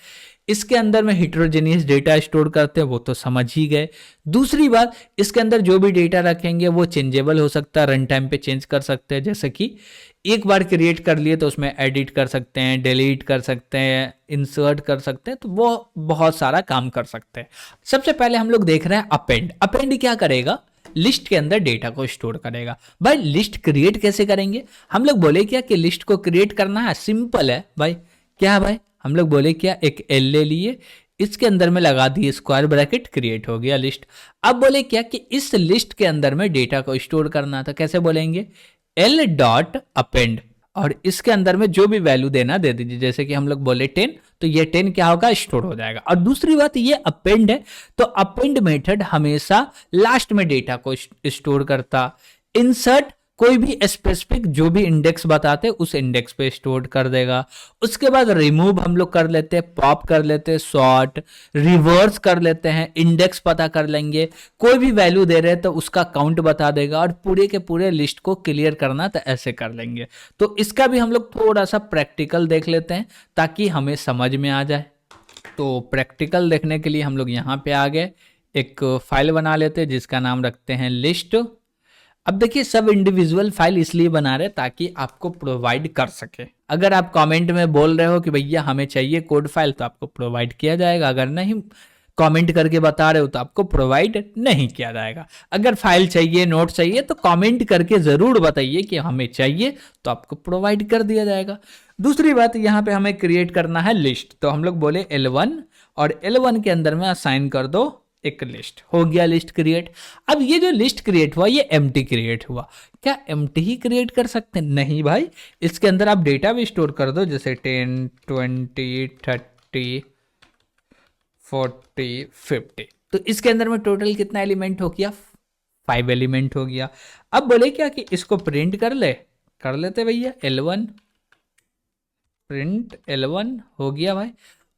इसके अंदर में हिट्रोजेनियस डेटा स्टोर करते हैं, वो तो समझ ही गए। दूसरी बात, इसके अंदर जो भी डेटा रखेंगे वो चेंजेबल हो सकता है, रन टाइम पे चेंज कर सकते हैं। जैसे कि एक बार क्रिएट कर लिए तो उसमें एडिट कर सकते हैं, डिलीट कर सकते हैं, इंसर्ट कर सकते हैं, तो वो बहुत सारा काम कर सकते हैं। सबसे पहले हम लोग देख रहे हैं अपेंड। अपेंड क्या करेगा? लिस्ट के अंदर डेटा को स्टोर करेगा। भाई लिस्ट क्रिएट कैसे करेंगे? हम लोग बोले क्या कि लिस्ट को क्रिएट करना है, सिंपल है भाई। क्या है भाई? हम लोग बोले क्या, एक एल ले लिए, इसके अंदर में लगा दिए स्क्वायर ब्रैकेट, क्रिएट हो गया लिस्ट। अब बोले क्या कि इस लिस्ट के अंदर में डेटा को स्टोर करना था, कैसे बोलेंगे? एल डॉट अपेंड, और इसके अंदर में जो भी वैल्यू देना दे दीजिए। जैसे कि हम लोग बोले 10, तो ये 10 क्या होगा? स्टोर हो जाएगा। और दूसरी बात, ये अपेंड है तो अपेंड मेथड हमेशा लास्ट में डेटा को स्टोर करता। इंसर्ट कोई भी स्पेसिफिक जो भी इंडेक्स बताते हैं उस इंडेक्स पे स्टोर कर देगा। उसके बाद रिमूव हम लोग कर लेते हैं, पॉप कर लेते हैं, सॉर्ट, रिवर्स कर लेते हैं, इंडेक्स पता कर लेंगे, कोई भी वैल्यू दे रहे हैं तो उसका काउंट बता देगा, और पूरे के पूरे लिस्ट को क्लियर करना तो ऐसे कर लेंगे। तो इसका भी हम लोग थोड़ा सा प्रैक्टिकल देख लेते हैं ताकि हमें समझ में आ जाए। तो प्रैक्टिकल देखने के लिए हम लोग यहाँ पे आ गए, एक फाइल बना लेते हैं जिसका नाम रखते हैं लिस्ट। अब देखिए सब इंडिविजुअल फाइल इसलिए बना रहे ताकि आपको प्रोवाइड कर सके। अगर आप कमेंट में बोल रहे हो कि भैया हमें चाहिए कोड फाइल तो आपको प्रोवाइड किया जाएगा, अगर नहीं कमेंट करके बता रहे हो तो आपको प्रोवाइड नहीं किया जाएगा। अगर फाइल चाहिए, नोट चाहिए तो कमेंट करके जरूर बताइए कि हमें चाहिए, तो आपको प्रोवाइड कर दिया जाएगा। दूसरी बात, यहाँ पे हमें क्रिएट करना है लिस्ट, तो हम लोग बोले L1 और L1 के अंदर में असाइन कर दो एक लिस्ट, हो गया लिस्ट क्रिएट। अब ये जो लिस्ट क्रिएट हुआ ये एम्प्टी क्रिएट हुआ। क्या एम्प्टी ही क्रिएट कर सकते हैं? नहीं भाई, इसके अंदर आप डेटा भी स्टोर कर दो, जैसे 10, 20, 30, 40, 50। तो इसके अंदर में टोटल कितना एलिमेंट हो गया? 5 एलिमेंट हो गया। अब बोले क्या कि इसको प्रिंट कर लेते भैया, L1 प्रिंट L1 हो गया भाई।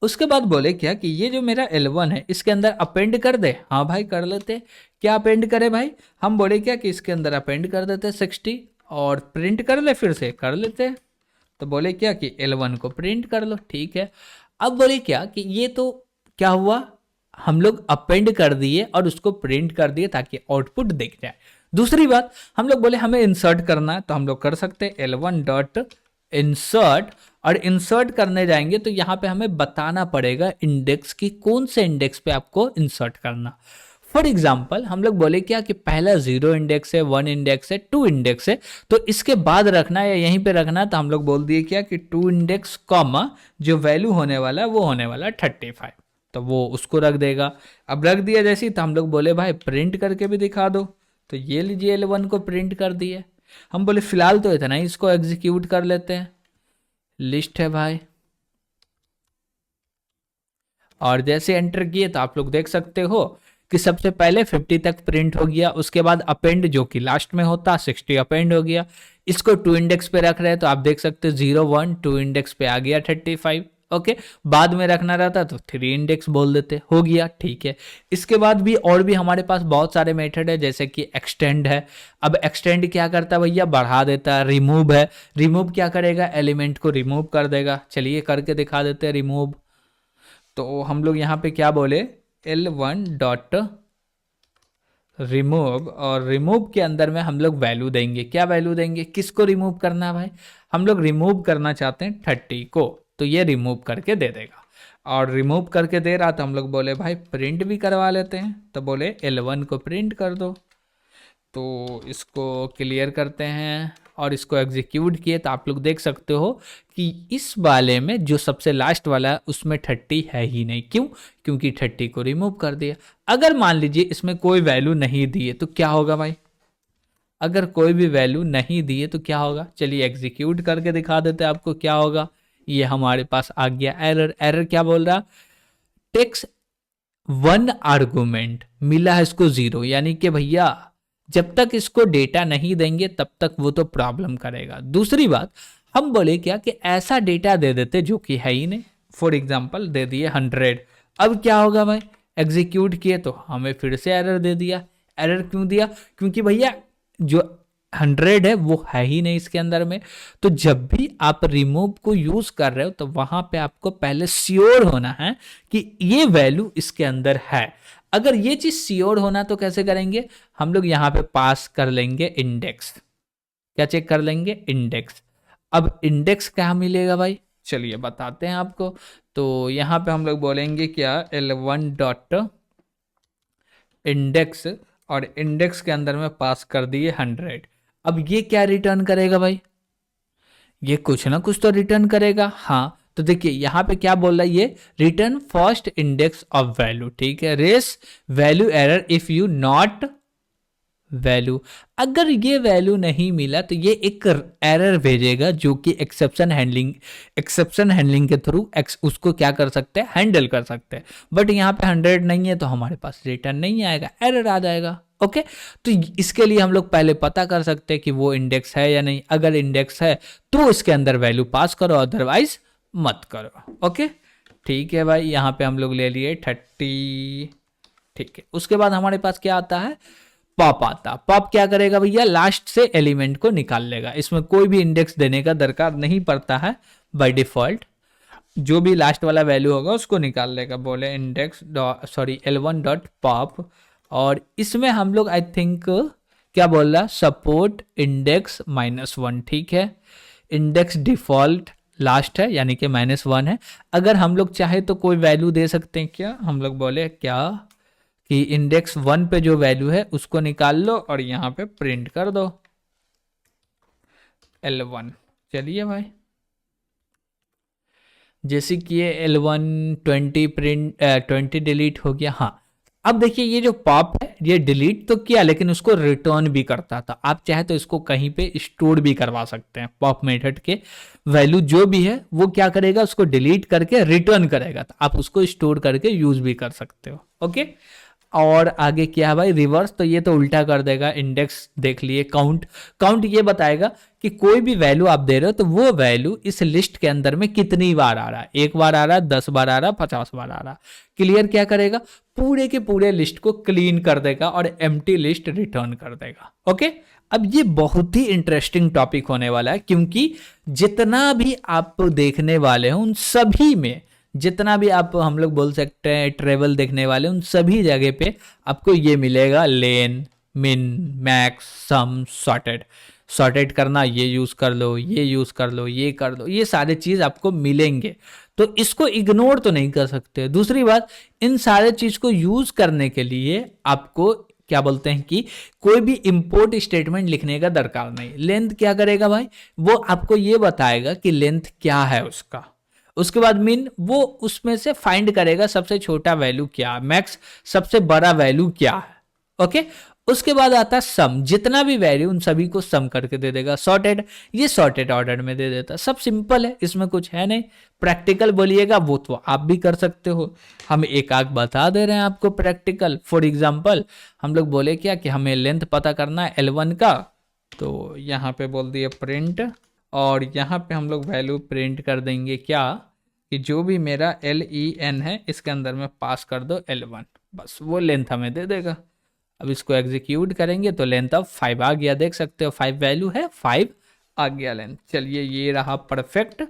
उसके बाद बोले क्या कि ये जो मेरा L1 है इसके अंदर अपेंड कर दे। हाँ भाई कर लेते। क्या अपेंड करे भाई? हम बोले क्या कि इसके अंदर अपेंड कर देते 60 और प्रिंट कर ले, फिर से कर लेते। तो बोले क्या कि L1 को प्रिंट कर लो, ठीक है। अब बोले क्या कि ये तो क्या हुआ, हम लोग अपेंड कर दिए और उसको प्रिंट कर दिए ताकि आउटपुट दिख जाए। दूसरी बात, हम लोग बोले हमें इंसर्ट करना है, तो हम लोग कर सकते हैं L1 डॉट इंसर्ट, और इंसर्ट करने जाएंगे तो यहाँ पे हमें बताना पड़ेगा इंडेक्स की, कौन से इंडेक्स पे आपको इंसर्ट करना। फॉर एग्जाम्पल हम लोग बोले क्या कि पहला 0 इंडेक्स है, 1 इंडेक्स है, 2 इंडेक्स है, तो इसके बाद रखना है या यहीं पे रखना है, तो हम लोग बोल दिए क्या कि 2 इंडेक्स कॉमा जो वैल्यू होने वाला है वो होने वाला है 35, तो वो उसको रख देगा। अब रख दिया जैसे, तो हम लोग बोले भाई प्रिंट करके भी दिखा दो, तो ये लीजिए L1 को प्रिंट कर दिए। हम बोले फिलहाल तो इतना ही, इसको एग्जीक्यूट कर लेते हैं, लिस्ट है भाई। और जैसे एंटर किए तो आप लोग देख सकते हो कि सबसे पहले 50 तक प्रिंट हो गया, उसके बाद अपेंड जो कि लास्ट में होता 60 अपेंड हो गया। इसको 2 इंडेक्स पे रख रहे हैं तो आप देख सकते हो 0 1 2 इंडेक्स पे आ गया 35, ओके। बाद में रखना रहता तो 3 इंडेक्स बोल देते, हो गया, ठीक है। इसके बाद भी और भी हमारे पास बहुत सारे मेथड है, जैसे कि एक्सटेंड है। अब एक्सटेंड क्या करता है भैया, बढ़ा देता है। रिमूव है, रिमूव क्या करेगा, एलिमेंट को रिमूव कर देगा। चलिए करके दिखा देते हैं रिमूव। तो हम लोग यहाँ पे क्या बोले, L1 डॉट रिमूव, और रिमूव के अंदर में हम लोग वैल्यू देंगे। क्या वैल्यू देंगे, किसको रिमूव करना है भाई, हम लोग रिमूव करना चाहते हैं 30 को, तो ये रिमूव करके दे देगा। और रिमूव करके दे रहा तो हम लोग बोले भाई प्रिंट भी करवा लेते हैं, तो बोले L1 को प्रिंट कर दो। तो इसको क्लियर करते हैं और इसको एग्जीक्यूट किए तो आप लोग देख सकते हो कि इस वाले में जो सबसे लास्ट वाला है उसमें 30 है ही नहीं। क्यों, क्योंकि 30 को रिमूव कर दिया। अगर मान लीजिए इसमें कोई वैल्यू नहीं दिए तो क्या होगा भाई, अगर कोई भी वैल्यू नहीं दिए तो क्या होगा, चलिए एग्जीक्यूट करके दिखा देते हैं आपको क्या होगा। ये हमारे पास आ गया एरर। एरर क्या बोल रहा, टेक्स्ट 1 आर्गुमेंट मिला है इसको 0, यानी कि भैया जब तक इसको डेटा नहीं देंगे तब तक वो तो प्रॉब्लम करेगा। दूसरी बात, हम बोले क्या कि ऐसा डेटा दे देते जो कि है ही नहीं। फॉर एग्जांपल दे दिए 100, अब क्या होगा भाई, एग्जीक्यूट किए तो हमें फिर से एरर दे दिया। एरर क्यों दिया, क्योंकि भैया जो 100 है वो है ही नहीं इसके अंदर में। तो जब भी आप रिमूव को यूज कर रहे हो तो वहां पे आपको पहले श्योर होना है कि ये वैल्यू इसके अंदर है। अगर ये चीज श्योर होना तो कैसे करेंगे, हम लोग यहाँ पे पास कर लेंगे इंडेक्स। क्या चेक कर लेंगे, इंडेक्स। अब इंडेक्स क्या मिलेगा भाई, चलिए बताते हैं आपको। तो यहाँ पे हम लोग बोलेंगे क्या, L1 डॉट इंडेक्स, और इंडेक्स के अंदर में पास कर दिए 100। अब ये क्या रिटर्न करेगा भाई, ये कुछ ना कुछ तो रिटर्न करेगा। हाँ, तो देखिए यहाँ पे क्या बोल रहा है, ये return first index of value, ठीक है। Raise value error if you not value, अगर ये वैल्यू नहीं मिला तो ये एक एरर भेजेगा जो कि एक्सेप्शन हैंडलिंग के थ्रू उसको क्या कर सकते हैं, हैंडल कर सकते हैं। बट यहाँ पे 100 नहीं है तो हमारे पास रिटर्न नहीं आएगा, एरर आ जाएगा। ओके, तो इसके लिए हम लोग पहले पता कर सकते हैं कि वो इंडेक्स है या नहीं। अगर इंडेक्स है तो इसके अंदर वैल्यू पास करो, अदरवाइज मत करो। ओके, ठीक है भाई, यहाँ पे हम लोग ले लिए 30, ठीक है। उसके बाद हमारे पास क्या आता है, पॉप आता। पॉप क्या करेगा भैया, लास्ट से एलिमेंट को निकाल लेगा। इसमें कोई भी इंडेक्स देने का दरकार नहीं पड़ता है, बाय डिफॉल्ट जो भी लास्ट वाला वैल्यू होगा उसको निकाल लेगा। बोले इंडेक्स L1 डॉट पॉप, और इसमें हम लोग आई थिंक क्या बोल रहा, सपोर्ट इंडेक्स -1, ठीक है। इंडेक्स डिफॉल्ट लास्ट है यानी कि -1 है। अगर हम लोग चाहे तो कोई वैल्यू दे सकते हैं, क्या हम लोग बोले क्या कि इंडेक्स 1 पे जो वैल्यू है उसको निकाल लो और यहाँ पे प्रिंट कर दो L1। चलिए भाई, जैसे कि ये L1 20 प्रिंट 20 डिलीट हो गया। हाँ, अब देखिए ये जो पॉप है ये डिलीट तो किया लेकिन उसको रिटर्न भी करता था। आप चाहे तो इसको कहीं पे स्टोर भी करवा सकते हैं। पॉप मेथड के वैल्यू जो भी है वो क्या करेगा, उसको डिलीट करके रिटर्न करेगा, तो आप उसको स्टोर करके यूज भी कर सकते हो। ओके, और आगे क्या है भाई, रिवर्स, तो ये तो उल्टा कर देगा। इंडेक्स देख लिए। काउंट, काउंट ये बताएगा कि कोई भी वैल्यू आप दे रहे हो तो वो वैल्यू इस लिस्ट के अंदर में कितनी बार आ रहा है, 1 बार आ रहा है, 10 बार आ रहा है, 50 बार आ रहा है। क्लियर क्या करेगा, पूरे के पूरे लिस्ट को क्लीन कर देगा और एम्प्टी लिस्ट रिटर्न कर देगा। ओके, अब ये बहुत ही इंटरेस्टिंग टॉपिक होने वाला है, क्योंकि जितना भी आप देखने वाले हैं उन सभी में, जितना भी आप हम लोग बोल सकते हैं ट्रेवल देखने वाले, उन सभी जगह पे आपको ये मिलेगा, लेन, मिन, मैक्स, सम, सॉर्टेड। सॉर्टेड करना ये यूज कर लो, ये यूज कर लो, ये कर लो, ये सारे चीज आपको मिलेंगे, तो इसको इग्नोर तो नहीं कर सकते। दूसरी बात, इन सारे चीज को यूज करने के लिए आपको क्या बोलते हैं कि कोई भी इंपोर्ट स्टेटमेंट लिखने का दरकार नहीं। लेंथ क्या करेगा भाई, वो आपको ये बताएगा कि लेंथ क्या है उसका। उसके बाद मिन, वो उसमें से फाइंड करेगा सबसे छोटा वैल्यू क्या है, मैक्स सबसे बड़ा वैल्यू क्या है। ओके, उसके बाद आता है सम, जितना भी वैल्यू उन सभी को सम करके दे देगा। सॉर्टेड, ये सॉर्टेड ऑर्डर में दे देता। सब सिंपल है, इसमें कुछ है नहीं। प्रैक्टिकल बोलिएगा वो तो आप भी कर सकते हो, हम एक आग बता दे रहे हैं आपको प्रैक्टिकल। फॉर एग्जांपल हम लोग बोले क्या कि हमें लेंथ पता करना है L1 का, तो यहाँ पे बोल दिए प्रिंट, और यहाँ पे हम लोग वैल्यू प्रिंट कर देंगे क्या, कि जो भी मेरा LEN है इसके अंदर में पास कर दो L1, बस वो लेंथ हमें दे देगा। अब इसको एग्जीक्यूट करेंगे तो लेंथ अब 5 आ गया, देख सकते हो 5 वैल्यू है, 5 आ गया लेंथ। चलिए ये रहा परफेक्ट।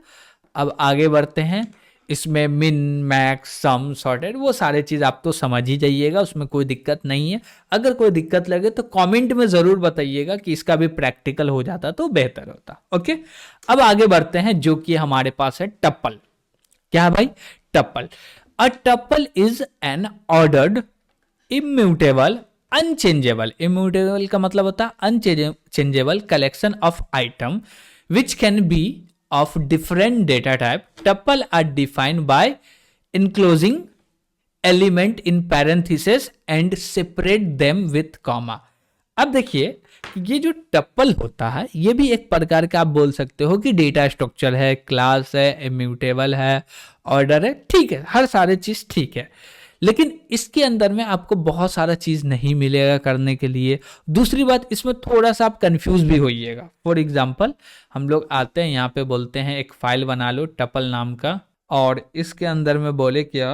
अब आगे बढ़ते हैं, इसमें मिन, मैक्स, सम, सॉर्टेड, वो सारे चीज आप तो समझ ही जाइएगा, उसमें कोई दिक्कत नहीं है। अगर कोई दिक्कत लगे तो कमेंट में जरूर बताइएगा कि इसका भी प्रैक्टिकल हो जाता तो बेहतर होता। ओके, अब आगे बढ़ते हैं, जो कि हमारे पास है टप्पल। क्या है भाई, tuple. A tuple is an ordered immutable unchangeable, immutable का मतलब होता है unchangeable collection of item which can be of different data type. Tuple are defined by enclosing element in parentheses and separate them with comma. अब देखिए, ये जो टप्पल होता है ये भी एक प्रकार का आप बोल सकते हो कि डेटा स्ट्रक्चर है, क्लास है, इम्यूटेबल है, ऑर्डर है, ठीक है, हर सारे चीज ठीक है, लेकिन इसके अंदर में आपको बहुत सारा चीज नहीं मिलेगा करने के लिए। दूसरी बात, इसमें थोड़ा सा आप कंफ्यूज भी होइएगा। फॉर एग्जांपल हम लोग आते हैं यहाँ पे, बोलते हैं एक फाइल बना लो टपल नाम का, और इसके अंदर में बोले क्या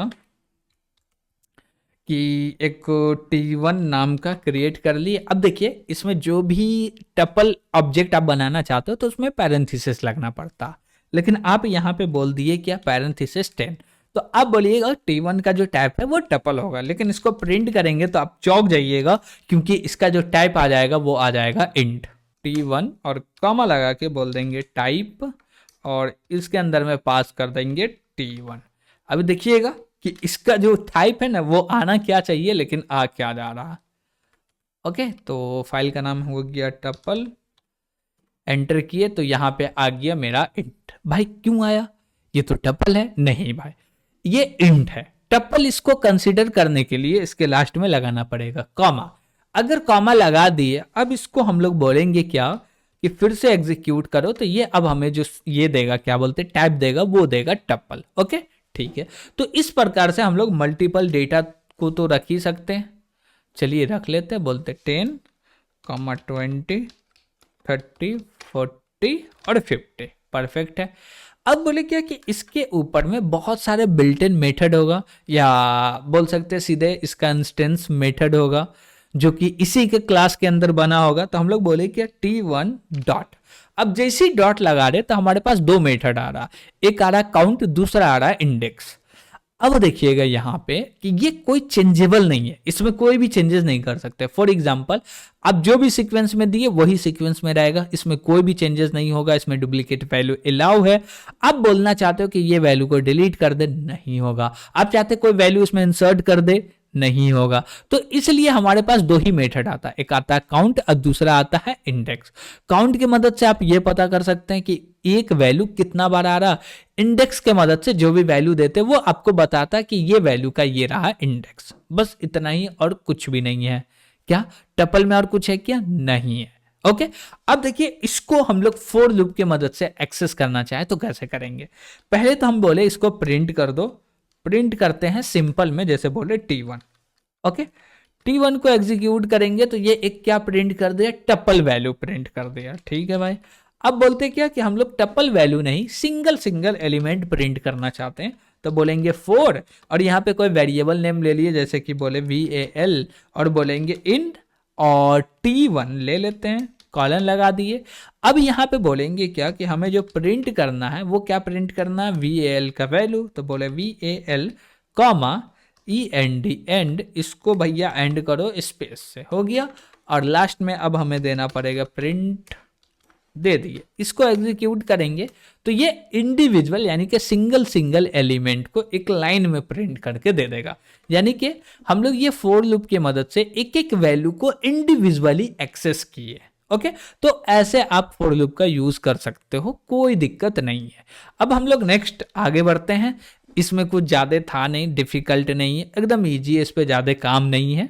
कि एक T1 नाम का क्रिएट कर लिए। अब देखिए, इसमें जो भी टपल ऑब्जेक्ट आप बनाना चाहते हो तो उसमें पैरेंथेसिस लगना पड़ता, लेकिन आप यहाँ पे बोल दिए क्या, पैरेंथेसिस 10। तो आप बोलिएगा T1 का जो टाइप है वो टपल होगा, लेकिन इसको प्रिंट करेंगे तो आप चौंक जाइएगा, क्योंकि इसका जो टाइप आ जाएगा वो आ जाएगा इंट T1, और कॉमा लगा के बोल देंगे टाइप, और इसके अंदर में पास कर देंगे T1। अभी देखिएगा कि इसका जो टाइप है ना वो आना क्या चाहिए, लेकिन आ क्या जा रहा है। ओके, तो फाइल का नाम हो गया टपल, एंटर किए तो यहाँ पे आ गया मेरा इंट। भाई क्यों आया, ये तो टपल है, नहीं भाई ये इंट है। टप्पल इसको कंसीडर करने के लिए इसके लास्ट में लगाना पड़ेगा कॉमा। अगर कॉमा लगा दिए, अब इसको हम लोग बोलेंगे क्या कि फिर से एग्जीक्यूट करो, तो ये अब हमें जो ये देगा, क्या बोलते हैं, टाइप देगा, वो देगा टप्पल। ओके ठीक है, तो इस प्रकार से हम लोग मल्टीपल डेटा को तो रख ही सकते हैं। चलिए रख लेते हैं, बोलते 10, 20, 30, 40 और 50, परफेक्ट है। अब बोले क्या कि इसके ऊपर में बहुत सारे बिल्ट इन मेथड होगा, या बोल सकते हैं सीधे इसका इंस्टेंस मेथड होगा, जो कि इसी के क्लास के अंदर बना होगा। तो हम लोग बोले कि T1 डॉट, अब जैसे ही डॉट लगा रहे तो हमारे पास दो मेथड आ रहा, एक आ रहा काउंट, दूसरा आ रहा इंडेक्स। अब देखिएगा यहाँ पे कि ये कोई चेंजेबल नहीं है, इसमें कोई भी चेंजेस नहीं कर सकते। फॉर एग्जांपल अब जो भी सीक्वेंस में दिए वही सीक्वेंस में रहेगा, इसमें कोई भी चेंजेस नहीं होगा, इसमें डुप्लीकेट वैल्यू अलाउ है। आप बोलना चाहते हो कि ये वैल्यू को डिलीट कर दे, नहीं होगा। आप चाहते कोई वैल्यू इसमें इंसर्ट कर दे, नहीं होगा। तो इसलिए हमारे पास दो ही मेथड आता है, एक आता है काउंट और दूसरा आता है इंडेक्स। काउंट की मदद से आप ये पता कर सकते हैं कि एक वैल्यू कितना बार आ रहा, इंडेक्स के मदद से जो भी वैल्यू देते वो आपको बताता है कि ये वैल्यू का ये रहा इंडेक्स। बस इतना ही और कुछ भी नहीं है। क्या टपल में और कुछ है क्या, नहीं है। ओके, अब देखिए इसको हम लोग फॉर लूप की मदद से एक्सेस करना चाहे तो कैसे करेंगे। पहले तो हम बोले इसको प्रिंट कर दो, प्रिंट करते हैं सिंपल में, जैसे बोले T1। ओके, T1 को एग्जीक्यूट करेंगे तो ये एक क्या प्रिंट कर दिया, टपल वैल्यू प्रिंट कर दिया। ठीक है भाई, अब बोलते क्या कि हम लोग टपल वैल्यू नहीं सिंगल सिंगल एलिमेंट प्रिंट करना चाहते हैं, तो बोलेंगे 4 और यहाँ पे कोई वेरिएबल नेम ले लिए, जैसे कि बोले VAL और बोलेंगे इंट और T1 ले लेते हैं, कॉलन लगा दिए। अब यहाँ पे बोलेंगे क्या कि हमें जो प्रिंट करना है वो क्या प्रिंट करना है, VAL का वैल्यू, तो बोले VAL कॉमा END एंड, इसको भैया एंड करो स्पेस से, हो गया। और लास्ट में अब हमें देना पड़ेगा प्रिंट, दे दिए। इसको एग्जीक्यूट करेंगे तो ये इंडिविजुअल यानी कि सिंगल सिंगल एलिमेंट को एक लाइन में प्रिंट करके दे देगा। यानी कि हम लोग ये फॉर लूप की मदद से एक एक वैल्यू को इंडिविजुअली एक्सेस किए। ओके, तो ऐसे आप फॉर लूप का यूज कर सकते हो, कोई दिक्कत नहीं है। अब हम लोग नेक्स्ट आगे बढ़ते हैं। इसमें कुछ ज़्यादा था नहीं, डिफिकल्ट नहीं है, एकदम इजी है, इस पे ज़्यादा काम नहीं है।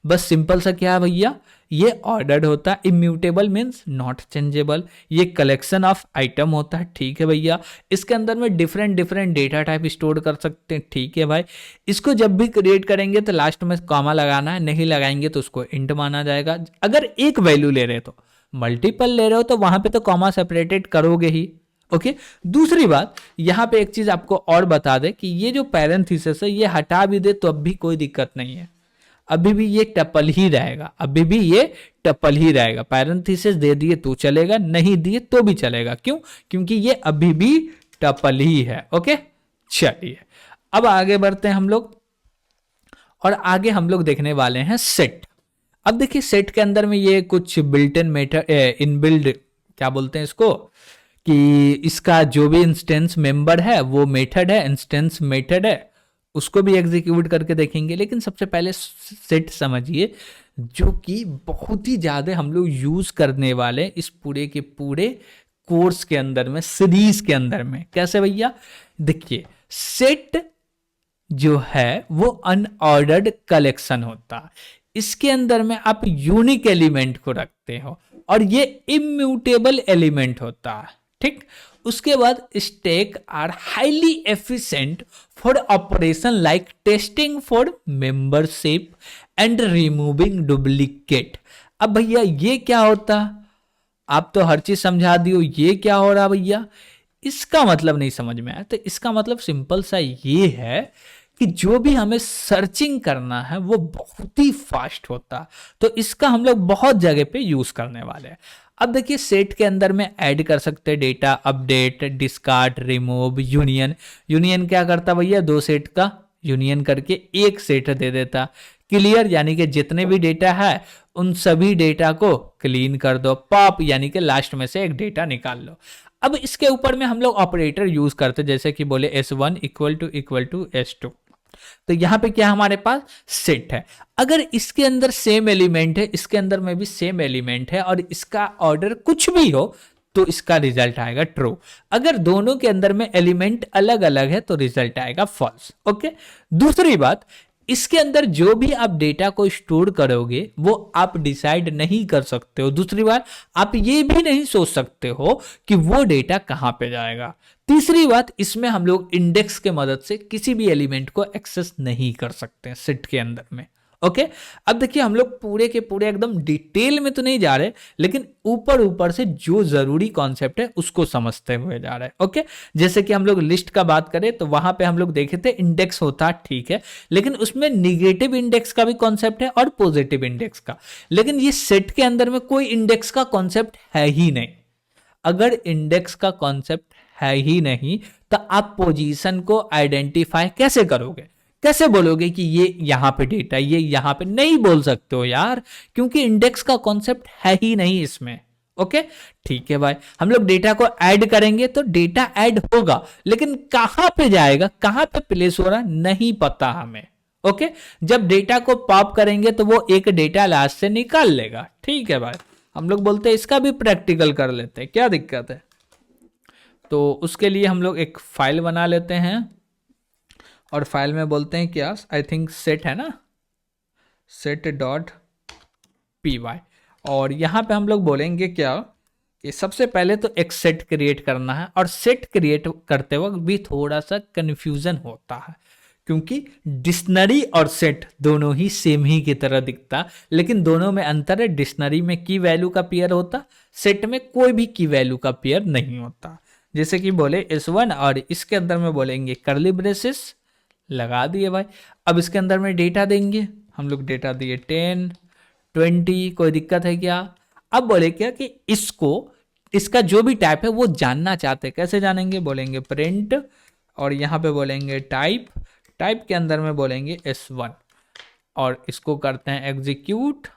बस सिंपल सा क्या है भैया, ये ऑर्डर्ड होता है, इम्यूटेबल मीन्स नॉट चेंजेबल, ये कलेक्शन ऑफ आइटम होता है। ठीक है भैया, इसके अंदर में different different data type store कर सकते हैं। ठीक है भाई, इसको जब भी क्रिएट करेंगे तो लास्ट में कॉमा लगाना है, नहीं लगाएंगे तो उसको इंट माना जाएगा। अगर एक वैल्यू ले रहे तो, मल्टीपल ले रहे हो तो वहां पे तो कॉमा सेपरेटेड करोगे ही। ओके, दूसरी बात यहाँ पे एक चीज आपको और बता दे कि ये जो पैरेंथेसिस है ये हटा भी दे तो अब भी कोई दिक्कत नहीं है, अभी भी ये टपल ही रहेगा, अभी भी ये टपल ही रहेगा। पैरेंथेसिस दे दिए तो चलेगा, नहीं दिए तो भी चलेगा। क्यों? क्योंकि ये अभी भी टपल ही है। ओके, चलिए अब आगे बढ़ते हैं हम लोग, और आगे हम लोग देखने वाले हैं सेट। अब देखिए सेट के अंदर में ये कुछ बिल्ट इन मेथड, इनबिल्ड क्या बोलते हैं इसको, कि इसका जो भी इंस्टेंस मेंबर है वो मेथड है, इंस्टेंस मेथड है, उसको भी एग्जीक्यूट करके देखेंगे। लेकिन सबसे पहले सेट समझिए, जो कि बहुत ही ज़्यादा हम लोग यूज करने वाले इस पूरे के पूरे कोर्स के अंदर में, सीरीज के अंदर में। कैसे भैया, देखिए सेट जो है वो अनऑर्डर्ड कलेक्शन होता है, इसके अंदर में आप यूनिक एलिमेंट को रखते हो और ये इम्यूटेबल एलिमेंट होता है। ठीक, उसके बाद stack are highly efficient for operation like testing for membership and removing duplicate. अब भैया ये क्या होता, आप तो हर चीज समझा दियो, ये क्या हो रहा भैया, इसका मतलब नहीं समझ में आया। तो इसका मतलब सिंपल सा ये है कि जो भी हमें सर्चिंग करना है वो बहुत ही फास्ट होता है, तो इसका हम लोग बहुत जगह पे यूज करने वाले हैं। अब देखिए सेट के अंदर में ऐड कर सकते हैं data, update, discard, remove, union. Union क्या करता भैया, दो सेट का यूनियन करके एक सेट दे देता। क्लियर यानी कि जितने भी डेटा है उन सभी डेटा को क्लीन कर दो। पॉप यानी कि लास्ट में से एक डेटा निकाल लो। अब इसके ऊपर में हम लोग ऑपरेटर यूज करते, जैसे कि बोले S1 इक्वल टू S2, तो यहां पे क्या हमारे पास सेट है। अगर इसके अंदर सेम एलिमेंट है, इसके अंदर में भी सेम एलिमेंट है और इसका ऑर्डर कुछ भी हो तो इसका रिजल्ट आएगा ट्रू। अगर दोनों के अंदर में एलिमेंट अलग अलग है तो रिजल्ट आएगा फॉल्स। ओके, दूसरी बात, इसके अंदर जो भी आप डेटा को स्टोर करोगे वो आप डिसाइड नहीं कर सकते हो। दूसरी बात, आप ये भी नहीं सोच सकते हो कि वो डेटा कहां पे जाएगा। तीसरी बात, इसमें हम लोग इंडेक्स के मदद से किसी भी एलिमेंट को एक्सेस नहीं कर सकते हैं सेट के अंदर में। ओके, अब देखिए हम लोग पूरे के पूरे एकदम डिटेल में तो नहीं जा रहे, लेकिन ऊपर ऊपर से जो जरूरी कॉन्सेप्ट है उसको समझते हुए जा रहे हैं। ओके, जैसे कि हम लोग लिस्ट का बात करें तो वहां पे हम लोग देखे थे इंडेक्स होता, ठीक है, लेकिन उसमें निगेटिव इंडेक्स का भी कॉन्सेप्ट है और पॉजिटिव इंडेक्स का। लेकिन ये सेट के अंदर में कोई इंडेक्स का कॉन्सेप्ट है ही नहीं। अगर इंडेक्स का कॉन्सेप्ट है ही नहीं तो आप पोजीशन को आइडेंटिफाई कैसे करोगे, कैसे बोलोगे कि ये यहां पे डेटा, ये यहां पे नहीं बोल सकते हो यार, क्योंकि इंडेक्स का कॉन्सेप्ट है ही नहीं इसमें। ओके, ठीक है भाई, हम लोग डेटा को ऐड करेंगे तो डेटा ऐड होगा, लेकिन कहां पे जाएगा, कहां पे प्लेस हो रहा नहीं पता हमें। ओके, जब डेटा को पॉप करेंगे तो वो एक डेटा लास्ट से निकाल लेगा। ठीक है भाई, हम लोग बोलते हैं इसका भी प्रैक्टिकल कर लेते हैं, क्या दिक्कत है। तो उसके लिए हम लोग एक फाइल बना लेते हैं और फाइल में बोलते हैं क्या, आई थिंक सेट है ना, सेट डॉट पी वाई, और यहाँ पे हम लोग बोलेंगे क्या कि सबसे पहले तो एक सेट क्रिएट करना है। और सेट क्रिएट करते वक्त भी थोड़ा सा कन्फ्यूजन होता है, क्योंकि डिक्शनरी और सेट दोनों ही सेम ही की तरह दिखता, लेकिन दोनों में अंतर है। डिक्शनरी में की वैल्यू का पेयर होता, सेट में कोई भी की वैल्यू का पेयर नहीं होता। जैसे कि बोले S1 और इसके अंदर में बोलेंगे कर्ली ब्रेसेस लगा दिए भाई। अब इसके अंदर में डेटा देंगे, हम लोग डेटा दिए 10 20, कोई दिक्कत है क्या? अब बोले क्या कि इसको, इसका जो भी टाइप है वो जानना चाहते हैं, कैसे जानेंगे? बोलेंगे प्रिंट और यहाँ पे बोलेंगे टाइप, टाइप के अंदर में बोलेंगे S1 और इसको करते हैं एग्जीक्यूट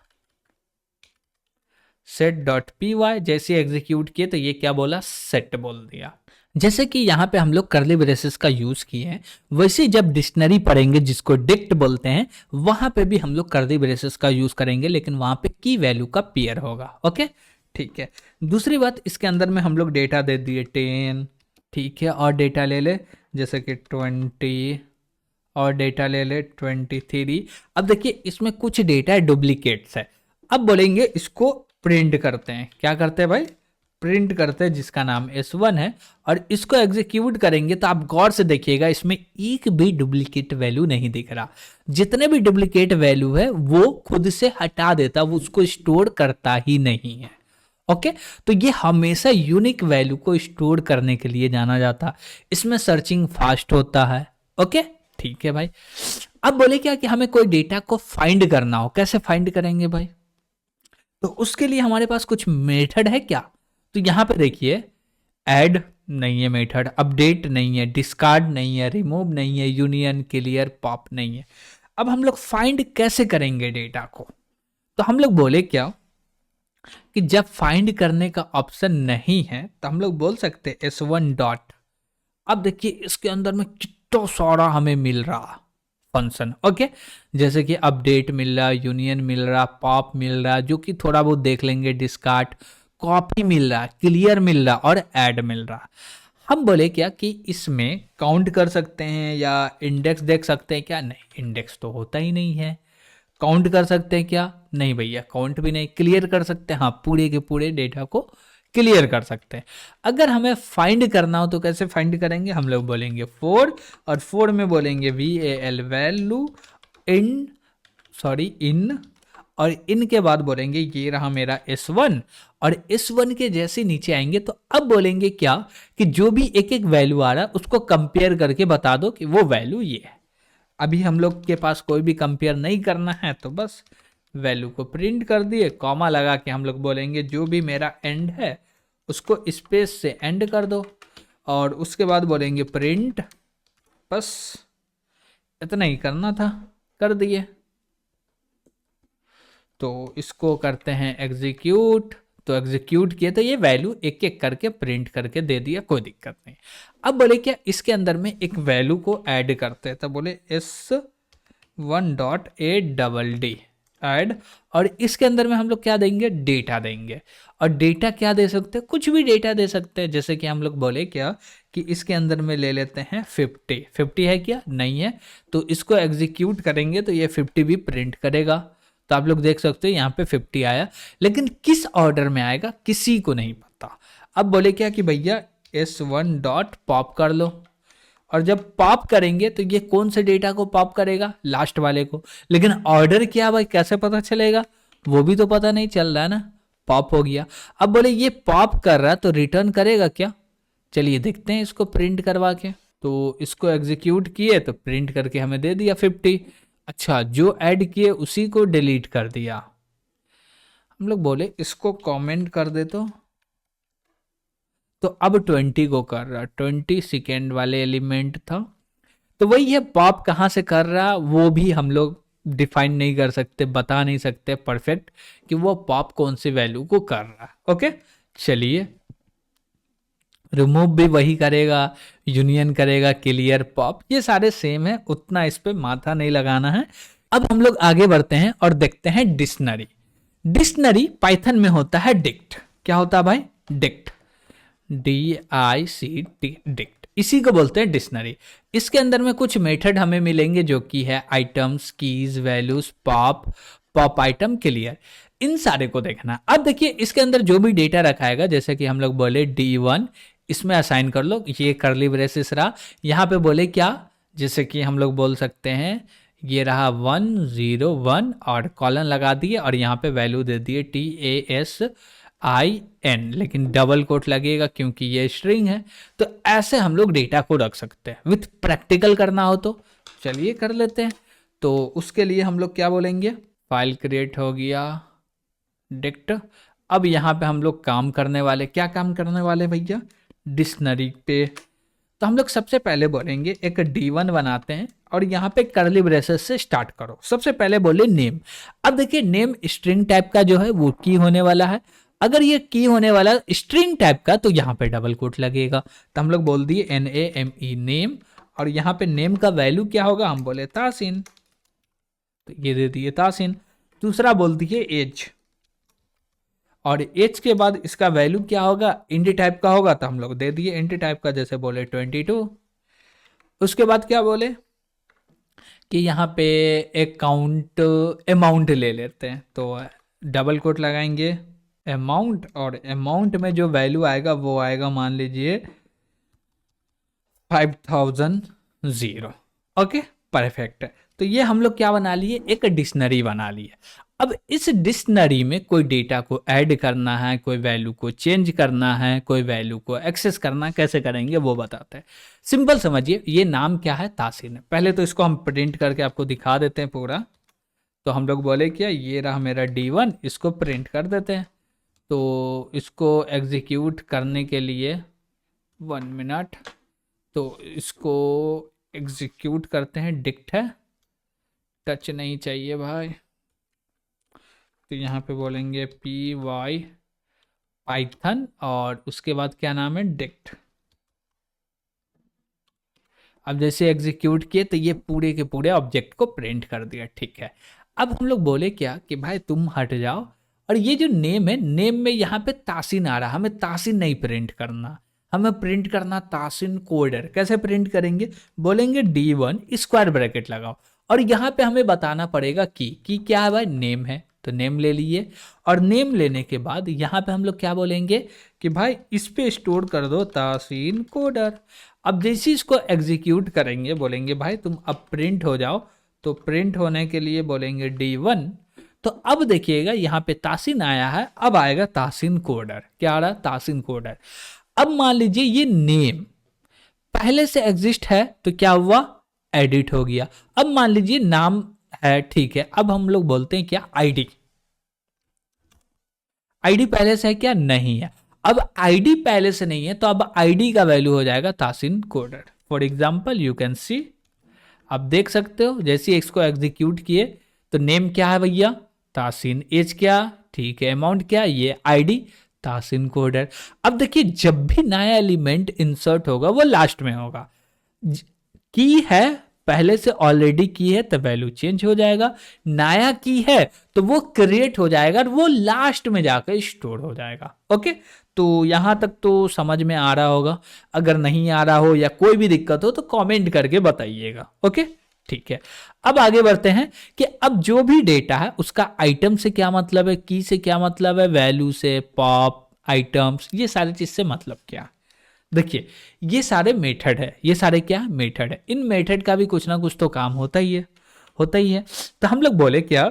set.py। जैसे एग्जीक्यूट किए तो ये क्या बोला? सेट बोल दिया। जैसे कि यहाँ पे हम लोग कर्ली ब्रेसेस का यूज किए हैं, वैसे जब डिक्शनरी पढ़ेंगे जिसको डिक्ट बोलते हैं, वहां पे भी हम लोग कर्ली ब्रेसेस का यूज करेंगे, लेकिन वहां पे की वैल्यू का पेयर होगा। ओके ठीक है। दूसरी बात, इसके अंदर में हम लोग डेटा दे दिए 10, ठीक है, और डेटा ले ले जैसे कि 20 और डेटा ले ले 23। अब देखिए इसमें कुछ डेटा डुप्लीकेट्स है। अब बोलेंगे इसको प्रिंट करते हैं, क्या करते हैं भाई? प्रिंट करते हैं, जिसका नाम S1 है, और इसको एग्जीक्यूट करेंगे तो आप गौर से देखिएगा इसमें एक भी डुप्लीकेट वैल्यू नहीं दिख रहा। जितने भी डुप्लीकेट वैल्यू है वो खुद से हटा देता, वो उसको स्टोर करता ही नहीं है। ओके तो ये हमेशा यूनिक वैल्यू को स्टोर करने के लिए जाना जाता, इसमें सर्चिंग फास्ट होता है। ओके ठीक है भाई। अब बोले क्या कि हमें कोई डेटा को फाइंड करना हो, कैसे फाइंड करेंगे भाई? तो उसके लिए हमारे पास कुछ मेथड है क्या? तो यहां पे देखिए, ऐड नहीं है मेथड, अपडेट नहीं है, डिस्कार्ड नहीं है, रिमूव नहीं है, यूनियन, क्लियर, पॉप नहीं है। अब हम लोग फाइंड कैसे करेंगे डेटा को? तो हम लोग बोले क्या कि जब फाइंड करने का ऑप्शन नहीं है तो हम लोग बोल सकते S1 डॉट। अब देखिए इसके अंदर में कितना सारा हमें मिल रहा फंक्शन। ओके जैसे कि अपडेट मिल रहा, यूनियन मिल रहा, पॉप मिल रहा, जो कि थोड़ा बहुत देख लेंगे, डिस्कार्ड, कॉपी मिल रहा, क्लियर मिल रहा और ऐड मिल रहा। हम बोले क्या कि इसमें काउंट कर सकते हैं या इंडेक्स देख सकते हैं क्या? नहीं, इंडेक्स तो होता ही नहीं है। काउंट कर सकते हैं क्या? नहीं भैया, काउंट भी नहीं। क्लियर कर सकते हैं? हाँ, पूरे के पूरे डेटा को क्लियर कर सकते हैं। अगर हमें फाइंड करना हो तो कैसे फाइंड करेंगे? हम लोग बोलेंगे फोर, और फोर में बोलेंगे VAL वैल्यू इन, और इन के बाद बोलेंगे ये रहा मेरा S1, और S1 के जैसे नीचे आएंगे तो अब बोलेंगे क्या कि जो भी एक एक वैल्यू आ रहा है उसको कंपेयर करके बता दो कि वो वैल्यू ये है। अभी हम लोग के पास कोई भी कंपेयर नहीं करना है तो बस वैल्यू को प्रिंट कर दिए, कॉमा लगा के हम लोग बोलेंगे जो भी मेरा एंड है उसको स्पेस से एंड कर दो, और उसके बाद बोलेंगे प्रिंट। बस इतना ही करना था, कर दिए। तो इसको करते हैं एग्जीक्यूट। तो एग्जीक्यूट किए तो ये वैल्यू एक एक करके प्रिंट करके दे दिया, कोई दिक्कत नहीं। अब बोले क्या इसके अंदर में एक वैल्यू को ऐड करते हैं, तो बोले S1 डॉट ADD ऐड, और इसके अंदर में हम लोग क्या देंगे? डेटा देंगे। और डेटा क्या दे सकते हैं? कुछ भी डेटा दे सकते हैं। जैसे कि हम लोग बोले क्या कि इसके अंदर में ले लेते हैं 50 है क्या? नहीं है, तो इसको एग्जीक्यूट करेंगे तो ये 50 भी प्रिंट करेगा। तो आप लोग देख सकते हो यहाँ पे 50 आया, लेकिन किस ऑर्डर में आएगा किसी को नहीं पता। अब बोले क्या कि भैया S1 डॉट पॉप कर लो, और जब पॉप करेंगे तो ये कौन से डेटा को पॉप करेगा? लास्ट वाले को। लेकिन ऑर्डर क्या भाई, कैसे पता चलेगा? वो भी तो पता नहीं चल रहा है ना। पॉप हो गया। अब बोले ये पॉप कर रहा तो रिटर्न करेगा क्या? चलिए देखते हैं इसको प्रिंट करवा के। तो इसको एग्जीक्यूट किए तो प्रिंट करके हमें दे दिया 50। अच्छा, जो ऐड किए उसी को डिलीट कर दिया। हम लोग बोले इसको कमेंट कर दे तो अब 20 को कर रहा, 20 सेकेंड वाले एलिमेंट था। तो वही है, पॉप कहाँ से कर रहा वो भी हम लोग डिफाइन नहीं कर सकते, बता नहीं सकते परफेक्ट कि वो पॉप कौन सी वैल्यू को कर रहा। ओके चलिए, रिमूव भी वही करेगा, यूनियन करेगा, क्लियर, पॉप, ये सारे सेम है, उतना इस पे माथा नहीं लगाना है। अब हम लोग आगे बढ़ते हैं और देखते हैं डिक्शनरी। डिक्शनरी पाइथन में होता है डिक्ट। क्या होता है भाई? डिक्ट, DICT, डिक्ट, इसी को बोलते हैं डिक्शनरी। इसके अंदर में कुछ मेथड हमें मिलेंगे जो कि है items, keys, values, pop, pop item, clear, इन सारे को देखना। अब देखिए इसके अंदर जो भी डेटा रखाएगा, जैसे कि हम लोग बोले D1, इसमें असाइन कर लो, ये कर्ली ब्रेसेस रहा। यहाँ पे बोले क्या, जैसे कि हम लोग बोल सकते हैं ये रहा 101 और कॉलन लगा दिए और यहाँ पे वैल्यू दे दिए TASIN, लेकिन डबल कोट लगेगा क्योंकि ये स्ट्रिंग है। तो ऐसे हम लोग डेटा को रख सकते हैं। विथ प्रैक्टिकल करना हो तो चलिए कर लेते हैं। तो उसके लिए हम लोग क्या बोलेंगे, फाइल क्रिएट हो गया डिक्ट। अब यहाँ पे हम लोग काम करने वाले, क्या काम करने वाले भैया, डिक्शनरी पे। तो हम लोग सबसे पहले बोलेंगे एक D1 बनाते हैं और यहाँ पे कर्ली ब्रेसेस से स्टार्ट करो। सबसे पहले बोले नेम। अब देखिए नेम स्ट्रिंग टाइप का जो है वो की होने वाला है। अगर ये की होने वाला स्ट्रिंग टाइप का तो यहाँ पे डबल कोट लगेगा। तो हम लोग बोल दिए NAME नेम, और यहाँ पे नेम का वैल्यू क्या होगा, हम बोले तासीन, तो ये दे दिए तासीन। दूसरा बोल दिए एज, और एज के बाद इसका वैल्यू क्या होगा, इंट टाइप का होगा, तो हम लोग दे दिए इंट टाइप का, जैसे बोले 22। उसके बाद क्या बोले कि यहाँ पे अकाउंट अमाउंट ले लेते हैं, तो डबल कोट लगाएंगे अमाउंट, और अमाउंट में जो वैल्यू आएगा वो आएगा मान लीजिए 5000। Okay perfect. तो ये हम लोग क्या बना लिए, एक डिक्शनरी बना लिए। अब इस डिक्शनरी में कोई डेटा को ऐड करना है, कोई वैल्यू को चेंज करना है, कोई वैल्यू को एक्सेस करना है, कैसे करेंगे वो बताते हैं। सिंपल समझिए, ये नाम क्या है, तासीन है। पहले तो इसको हम प्रिंट करके आपको दिखा देते हैं पूरा। तो हम लोग बोले क्या, ये रहा मेरा D1, इसको प्रिंट कर देते हैं। तो इसको एग्जीक्यूट करने के लिए 1 मिनट, तो इसको एग्जीक्यूट करते हैं। डिक्ट है, टच नहीं चाहिए भाई। तो यहाँ पे बोलेंगे PY पाइथन, और उसके बाद क्या नाम है, डिक्ट। अब जैसे एग्जीक्यूट किए तो ये पूरे के पूरे ऑब्जेक्ट को प्रिंट कर दिया। ठीक है, अब हम लोग बोले क्या कि भाई तुम हट जाओ, और ये जो नेम है, नेम में यहाँ पे तासीन आ रहा, हमें तासीन नहीं प्रिंट करना, हमें प्रिंट करना तासीन कोडर। कैसे प्रिंट करेंगे, बोलेंगे D1 स्क्वायर ब्रैकेट लगाओ, और यहाँ पे हमें बताना पड़ेगा कि क्या है भाई, नेम है, तो नेम ले लिए। और नेम लेने के बाद यहाँ पे हम लोग क्या बोलेंगे कि भाई इस पे स्टोर कर दो तासीन कोडर। अब जैसे इसको एग्जीक्यूट करेंगे, बोलेंगे भाई तुम अब प्रिंट हो जाओ, तो प्रिंट होने के लिए बोलेंगे D1। तो अब देखिएगा यहाँ पे तासीन आया है, अब आएगा तासीन कोडर। क्या आ रहा है, तासीन कोडर। अब मान लीजिए ये नेम पहले से एग्जिस्ट है, तो क्या हुआ, एडिट हो गया। अब मान लीजिए नाम है, ठीक है, अब हम लोग बोलते हैं क्या, आईडी। आईडी पहले से है क्या, नहीं है। अब आईडी पहले से नहीं है, तो अब आईडी का वैल्यू हो जाएगा Taseen coder. For example you can see, आप देख सकते हो जैसे इसको एग्जीक्यूट किए तो नेम क्या है भैया, तासीन। एज क्या, ठीक है, अमाउंट क्या, ये आईडी तासीन कोडर। अब देखिए जब भी नया एलिमेंट इंसर्ट होगा वो लास्ट में होगा। की है पहले से ऑलरेडी की है तो वैल्यू चेंज हो जाएगा, नया की है तो वो क्रिएट हो जाएगा और वो लास्ट में जाकर स्टोर हो जाएगा। ओके, तो यहां तक तो समझ में आ रहा होगा। अगर नहीं आ रहा हो या कोई भी दिक्कत हो तो कमेंट करके बताइएगा। ओके ठीक है, अब आगे बढ़ते हैं कि अब जो भी डेटा है उसका आइटम से क्या मतलब है, की से क्या मतलब है, वैल्यू से, पॉप, आइटम्स, ये सारी चीज से मतलब क्या। देखिए ये सारे मेथड है, ये सारे क्या मेथड है, इन मेथड का भी कुछ ना कुछ तो काम होता ही है, होता ही है। तो हम लोग बोले क्या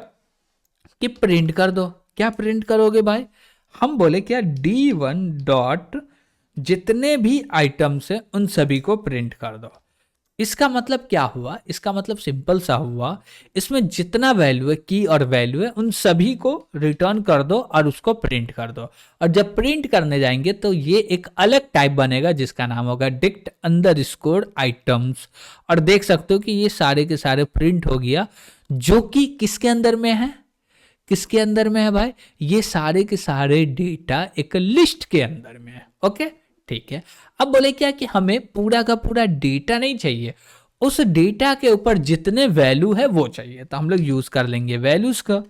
कि प्रिंट कर दो। क्या प्रिंट करोगे भाई, हम बोले क्या D1 डॉट जितने भी आइटम्स है उन सभी को प्रिंट कर दो। इसका मतलब क्या हुआ, इसका मतलब सिंपल सा हुआ, इसमें जितना वैल्यू है, की और वैल्यू है, उन सभी को रिटर्न कर दो और उसको प्रिंट कर दो। और जब प्रिंट करने जाएंगे तो ये एक अलग टाइप बनेगा जिसका नाम होगा डिक्ट अंडरस्कोर आइटम्स। और देख सकते हो कि ये सारे के सारे प्रिंट हो गया, जो कि किसके अंदर में है, किसके अंदर में है भाई, ये सारे के सारे डेटा एक लिस्ट के अंदर में है। ओके ठीक है, अब बोले क्या कि हमें पूरा का पूरा डेटा नहीं चाहिए, उस डेटा के ऊपर जितने वैल्यू है वो चाहिए। तो हम लोग यूज कर लेंगे वैल्यूज का,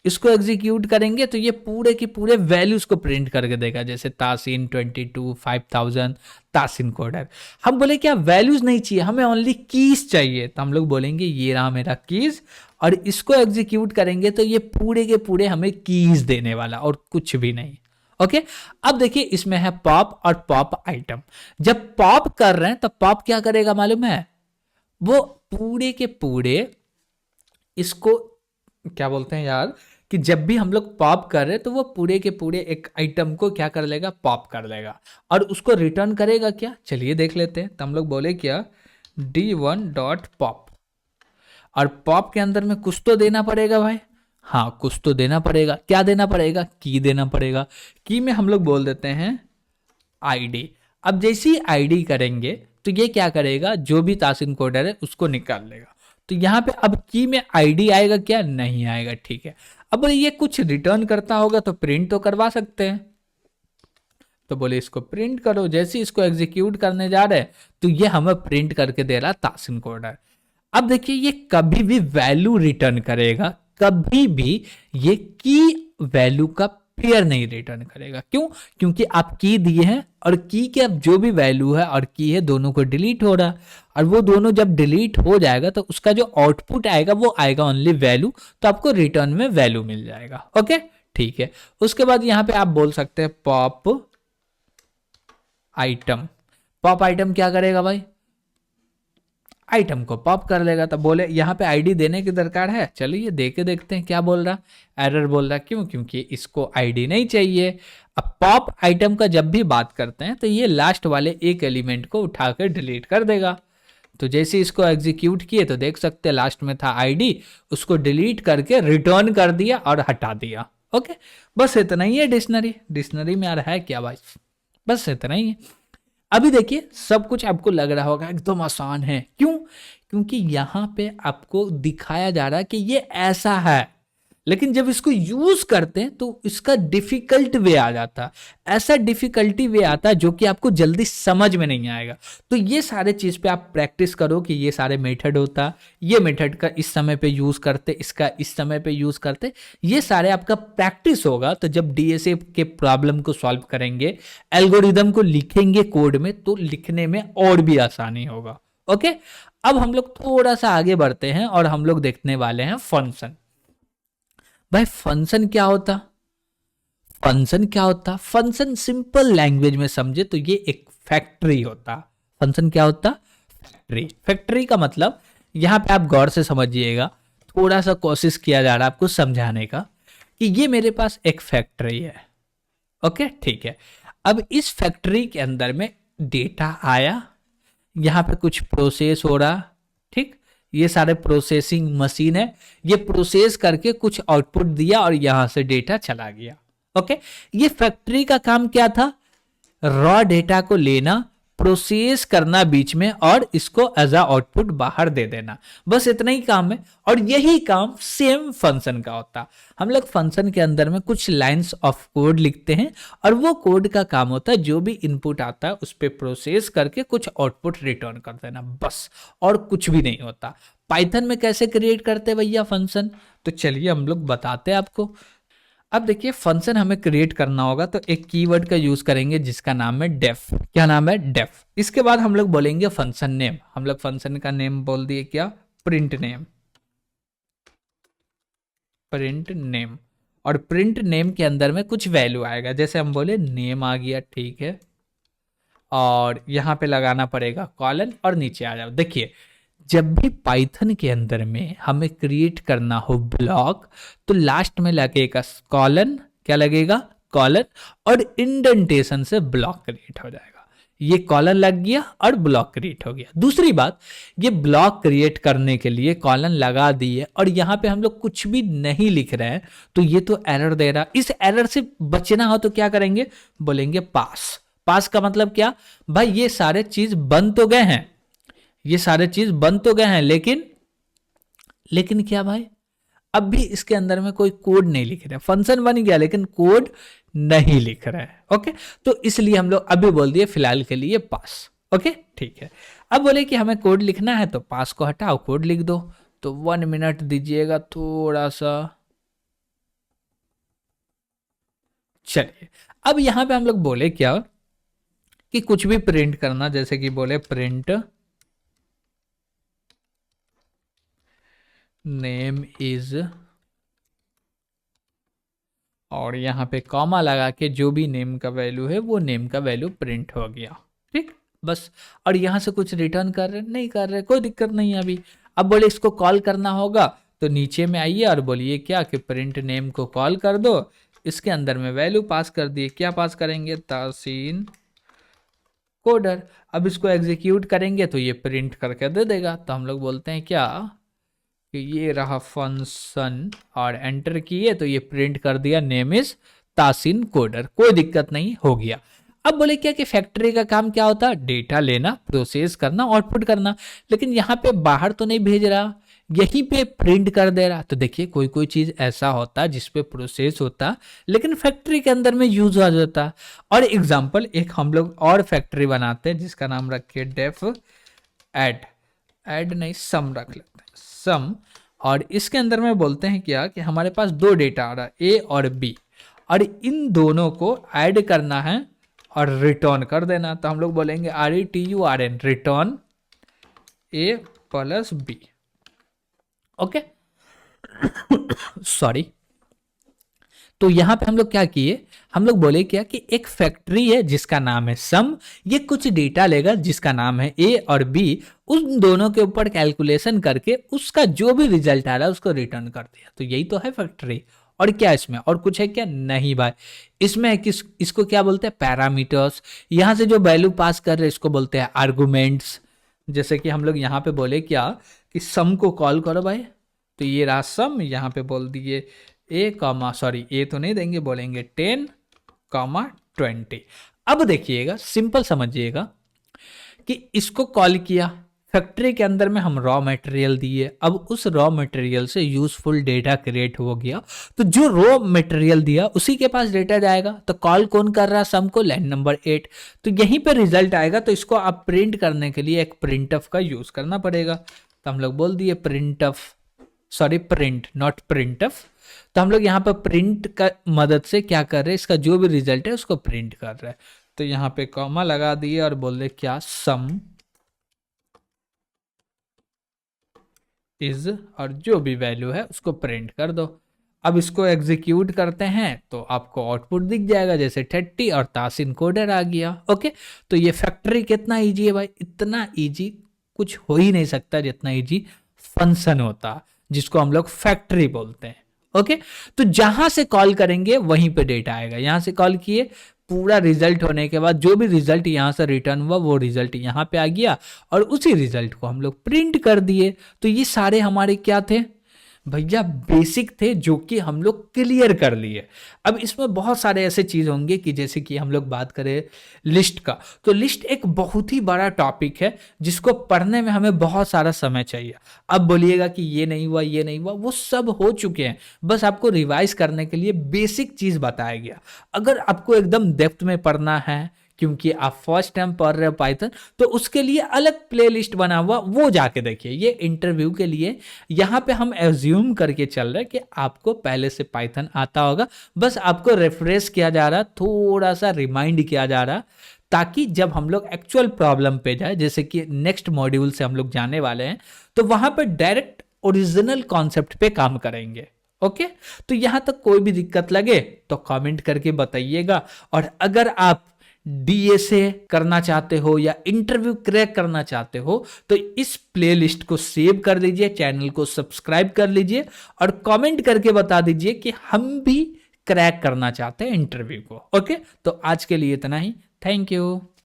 इसको एग्जीक्यूट करेंगे तो ये पूरे के पूरे वैल्यूज को प्रिंट करके देगा, जैसे तासीन 22, 5000, तासीन कोडर। हम बोले क्या वैल्यूज नहीं चाहिए, हमें ओनली कीज चाहिए, तो हम लोग बोलेंगे ये रहा मेरा कीज, और इसको एग्जीक्यूट करेंगे तो ये पूरे के पूरे हमें कीज देने वाला और कुछ भी नहीं। ओके अब देखिए इसमें है पॉप और पॉप आइटम। जब पॉप कर रहे हैं तो पॉप क्या करेगा मालूम है, वो पूरे के पूरे इसको क्या बोलते हैं यार, कि जब भी हम लोग पॉप कर रहे तो वो पूरे के पूरे एक आइटम को क्या कर लेगा, पॉप कर लेगा और उसको रिटर्न करेगा क्या, चलिए देख लेते हैं। तो हम लोग बोले क्या, d1.pop, और पॉप के अंदर में कुछ तो देना पड़ेगा भाई। हाँ कुछ तो देना पड़ेगा, क्या देना पड़ेगा, की देना पड़ेगा। की में हम लोग बोल देते हैं आईडी। अब जैसे ही आईडी करेंगे तो ये क्या करेगा, जो भी तासिन कोडर है उसको निकाल लेगा। तो यहाँ पे अब की में आईडी आएगा क्या, नहीं आएगा, ठीक है। अब ये कुछ रिटर्न करता होगा तो प्रिंट तो करवा सकते हैं, तो बोले इसको प्रिंट करो। जैसे ही इसको एग्जीक्यूट करने जा रहे हैं तो ये हमें प्रिंट करके दे रहा तासिन कोडर। अब देखिए ये कभी भी वैल्यू रिटर्न करेगा, कभी भी ये की वैल्यू का पेयर नहीं रिटर्न करेगा। क्यों, क्योंकि आप की दिए हैं और की के अब जो भी वैल्यू है और की है दोनों को डिलीट हो रहा है, और वो दोनों जब डिलीट हो जाएगा तो उसका जो आउटपुट आएगा वो आएगा ओनली वैल्यू, तो आपको रिटर्न में वैल्यू मिल जाएगा। ओके ठीक है। उसके बाद यहां पे आप बोल सकते हैं पॉप आइटम। पॉप आइटम क्या करेगा भाई, आइटम को पॉप कर लेगा। तो बोले यहाँ पे आईडी देने की दरकार है, चलिए दे के देखते हैं क्या बोल रहा। एरर बोल रहा, क्यों, क्योंकि इसको आईडी नहीं चाहिए। अब पॉप आइटम का जब भी बात करते हैं तो ये लास्ट वाले एक एलिमेंट को उठा कर डिलीट कर देगा। तो जैसे इसको एग्जीक्यूट किए तो देख सकते हैं लास्ट में था आईडी, उसको डिलीट करके रिटर्न कर दिया और हटा दिया। ओके बस इतना ही है। डिक्शनरी में आ रहा है क्या भाई, बस इतना ही है। अभी देखिए सब कुछ आपको लग रहा होगा एकदम आसान है, क्यों, क्योंकि यहां पे आपको दिखाया जा रहा है कि ये ऐसा है, लेकिन जब इसको यूज करते हैं तो इसका डिफिकल्ट वे आ जाता है। ऐसा डिफिकल्टी वे आता है जो कि आपको जल्दी समझ में नहीं आएगा। तो ये सारे चीज पे आप प्रैक्टिस करो कि ये सारे मेथड होता, ये मेथड का इस समय पे यूज करते, इसका इस समय पे यूज करते, ये सारे आपका प्रैक्टिस होगा। तो जब डीएसए के प्रॉब्लम को सॉल्व करेंगे, एल्गोरिदम को लिखेंगे कोड में, तो लिखने में और भी आसानी होगा। ओके अब हम लोग थोड़ा सा आगे बढ़ते हैं और हम लोग देखने वाले हैं फंक्शन। भाई फंक्शन क्या होता, फंक्शन क्या होता, फंक्शन सिंपल लैंग्वेज में समझे तो ये एक फैक्ट्री होता। फंक्शन क्या होता, फैक्ट्री। फैक्ट्री का मतलब यहां पे आप गौर से समझिएगा, थोड़ा सा कोशिश किया जा रहा है आपको समझाने का कि ये मेरे पास एक फैक्ट्री है। ओके ठीक है। अब इस फैक्ट्री के अंदर में डेटा आया, यहां पे कुछ प्रोसेस हो रहा, ठीक, ये सारे प्रोसेसिंग मशीन है, ये प्रोसेस करके कुछ आउटपुट दिया और यहां से डेटा चला गया। ओके ये फैक्ट्री का काम क्या था, रॉ डेटा को लेना, प्रोसेस करना बीच में और इसको एज अ आउटपुट बाहर दे देना, बस इतना ही काम है। और यही काम सेम फंक्शन का होता। हम लोग फंक्शन के अंदर में कुछ लाइंस ऑफ कोड लिखते हैं और वो कोड का काम होता है जो भी इनपुट आता है उस पर प्रोसेस करके कुछ आउटपुट रिटर्न कर देना, बस, और कुछ भी नहीं होता। पाइथन में कैसे क्रिएट करते हैं भैया फंक्शन, तो चलिए हम लोग बताते हैं आपको। अब देखिए फंक्शन हमें क्रिएट करना होगा तो एक कीवर्ड का यूज करेंगे जिसका नाम है डेफ। क्या नाम है, डेफ। इसके बाद हम लोग बोलेंगे फंक्शन नेम। हम लोग फंक्शन का नेम बोल दिए क्या, प्रिंट नेम। प्रिंट नेम, और प्रिंट नेम के अंदर में कुछ वैल्यू आएगा, जैसे हम बोले नेम आ गया, ठीक है, और यहां पे लगाना पड़ेगा कॉलन और नीचे आ जाओ। देखिए जब भी पाइथन के अंदर में हमें क्रिएट करना हो ब्लॉक तो लास्ट में लगेगा कॉलन, क्या लगेगा, कॉलन, और इंडेंटेशन से ब्लॉक क्रिएट हो जाएगा। ये कॉलन लग गया और ब्लॉक क्रिएट हो गया। दूसरी बात, ये ब्लॉक क्रिएट करने के लिए कॉलन लगा दिए और यहां पे हम लोग कुछ भी नहीं लिख रहे हैं तो ये तो एरर दे रहा। इस एरर से बचना हो तो क्या करेंगे, बोलेंगे पास। पास का मतलब क्या, भाई ये सारे चीज बन तो गए हैं, ये सारे चीज बन तो गए हैं, लेकिन क्या भाई, अब भी इसके अंदर में कोई कोड नहीं लिख रहे। फंक्शन बन गया लेकिन कोड नहीं लिख रहे हैं। ओके तो इसलिए हम लोग अभी बोल दिए फिलहाल के लिए पास। ओके ठीक है। अब बोले कि हमें कोड लिखना है तो पास को हटाओ, कोड लिख दो। तो 1 मिनट दीजिएगा थोड़ा सा। चलिए अब यहां पे हम लोग बोले क्या कि कुछ भी प्रिंट करना, जैसे कि बोले प्रिंट नेम इज, और यहाँ पे कॉमा लगा के जो भी नेम का वैल्यू है वो नेम का वैल्यू प्रिंट हो गया, ठीक। बस। और यहां से कुछ रिटर्न कर रहे नहीं कर रहे, कोई दिक्कत नहीं है अभी। अब बोले इसको कॉल करना होगा, तो नीचे में आइए और बोलिए क्या कि प्रिंट नेम को कॉल कर दो। इसके अंदर में वैल्यू पास कर दिए, क्या पास करेंगे, तासीन कोडर। अब इसको एग्जीक्यूट करेंगे तो ये प्रिंट करके दे देगा। तो हम लोग बोलते हैं क्या कि ये रहा फंक्शन, और एंटर किए तो ये प्रिंट कर दिया नेम इज तासीन कोडर, कोई दिक्कत नहीं, हो गया। अब बोले क्या कि फैक्ट्री का काम क्या होता है, डेटा लेना, प्रोसेस करना, आउटपुट करना। लेकिन यहाँ पे बाहर तो नहीं भेज रहा, यहीं पे प्रिंट कर दे रहा। तो देखिए कोई कोई चीज ऐसा होता है जिसपे प्रोसेस होता लेकिन फैक्ट्री के अंदर में यूज हो जाता। और एग्जांपल एक हम लोग और फैक्ट्री बनाते हैं जिसका नाम रखिए डेफ एड, एड नहीं सम रख लेते हैं, सम। और इसके अंदर में बोलते हैं क्या कि हमारे पास दो डेटा आ रहा है, ए और बी, और इन दोनों को ऐड करना है और रिटर्न कर देना। तो हम लोग बोलेंगे RETURN, रिटर्न ए प्लस बी। Okay, sorry. तो यहां पे हम लोग क्या किए, हम लोग बोले क्या कि एक फैक्ट्री है जिसका नाम है सम, ये कुछ डेटा लेगा जिसका नाम है ए और बी, उन दोनों के ऊपर कैलकुलेशन करके उसका जो भी रिजल्ट आ रहा है उसको रिटर्न कर दिया। तो यही तो है फैक्ट्री। और क्या इसमें और कुछ है क्या, नहीं भाई। इसमें किस इसको क्या बोलते हैं, पैरामीटर्स। यहां से जो वैल्यू पास कर रहे हैं इसको बोलते हैं आर्गुमेंट्स। जैसे कि हम लोग यहाँ पे बोले क्या कि सम को कॉल करो भाई, तो ये रहा सम। यहाँ पे बोल दिए ए कॉमा, सॉरी ए तो नहीं देंगे, बोलेंगे 10, 20। अब देखिएगा, सिंपल समझिएगा कि इसको कॉल किया, फैक्ट्री के अंदर में हम रॉ मटेरियल दिए, अब उस रॉ मटेरियल से यूजफुल डेटा क्रिएट हो गया। तो जो रॉ मटेरियल दिया उसी के पास डेटा जाएगा। तो कॉल कौन कर रहा है, सम को, लाइन नंबर 8। तो यहीं पे रिजल्ट आएगा। तो इसको आप प्रिंट करने के लिए एक प्रिंटफ का यूज करना पड़ेगा। तो हम लोग बोल दिए printf, sorry print not printf. तो हम लोग यहाँ पर प्रिंट का मदद से क्या कर रहे हैं, इसका जो भी रिजल्ट है उसको प्रिंट कर रहे हैं। तो यहाँ पे कॉमा लगा दिए और बोल रहे क्या, सम इज, और जो भी वैल्यू है उसको प्रिंट कर दो। अब इसको एग्जीक्यूट करते हैं तो आपको आउटपुट दिख जाएगा जैसे 30 और तासीन कोडर आ गया। ओके, तो ये फैक्ट्री कितना इजी है भाई, इतना इजी कुछ हो ही नहीं सकता जितना इजी फंक्शन होता जिसको हम लोग फैक्ट्री बोलते हैं। ओके, तो जहां से कॉल करेंगे वहीं पे डेटा आएगा। यहां से कॉल किए, पूरा रिजल्ट होने के बाद जो भी रिजल्ट यहां से रिटर्न हुआ वो रिजल्ट यहां पे आ गया, और उसी रिजल्ट को हम लोग प्रिंट कर दिए। तो ये सारे हमारे क्या थे भैया, बेसिक थे जो कि हम लोग क्लियर कर लिए। अब इसमें बहुत सारे ऐसे चीज होंगे कि जैसे कि हम लोग बात करें लिस्ट का, तो लिस्ट एक बहुत ही बड़ा टॉपिक है जिसको पढ़ने में हमें बहुत सारा समय चाहिए। अब बोलिएगा कि ये नहीं हुआ ये नहीं हुआ, वो सब हो चुके हैं, बस आपको रिवाइज करने के लिए बेसिक चीज बताया गया। अगर आपको एकदम डेप्थ में पढ़ना है, क्योंकि आप फर्स्ट टाइम पढ़ रहे हो पाइथन, तो उसके लिए अलग प्लेलिस्ट बना हुआ, वो जाके देखिए। ये इंटरव्यू के लिए यहाँ पे हम एज्यूम करके चल रहे हैं कि आपको पहले से पाइथन आता होगा, बस आपको रिफ्रेश किया जा रहा, थोड़ा सा रिमाइंड किया जा रहा, ताकि जब हम लोग एक्चुअल प्रॉब्लम पे जाए, जैसे कि नेक्स्ट मॉड्यूल से हम लोग जाने वाले हैं, तो वहां पे डायरेक्ट ओरिजिनल कॉन्सेप्ट पे काम करेंगे। ओके, तो यहां तक कोई भी दिक्कत लगे तो कमेंट करके बताइएगा। और अगर आप DSA करना चाहते हो या इंटरव्यू क्रैक करना चाहते हो तो इस प्लेलिस्ट को सेव कर लीजिए, चैनल को सब्सक्राइब कर लीजिए, और कमेंट करके बता दीजिए कि हम भी क्रैक करना चाहते हैं इंटरव्यू को। ओके, तो आज के लिए इतना ही, थैंक यू।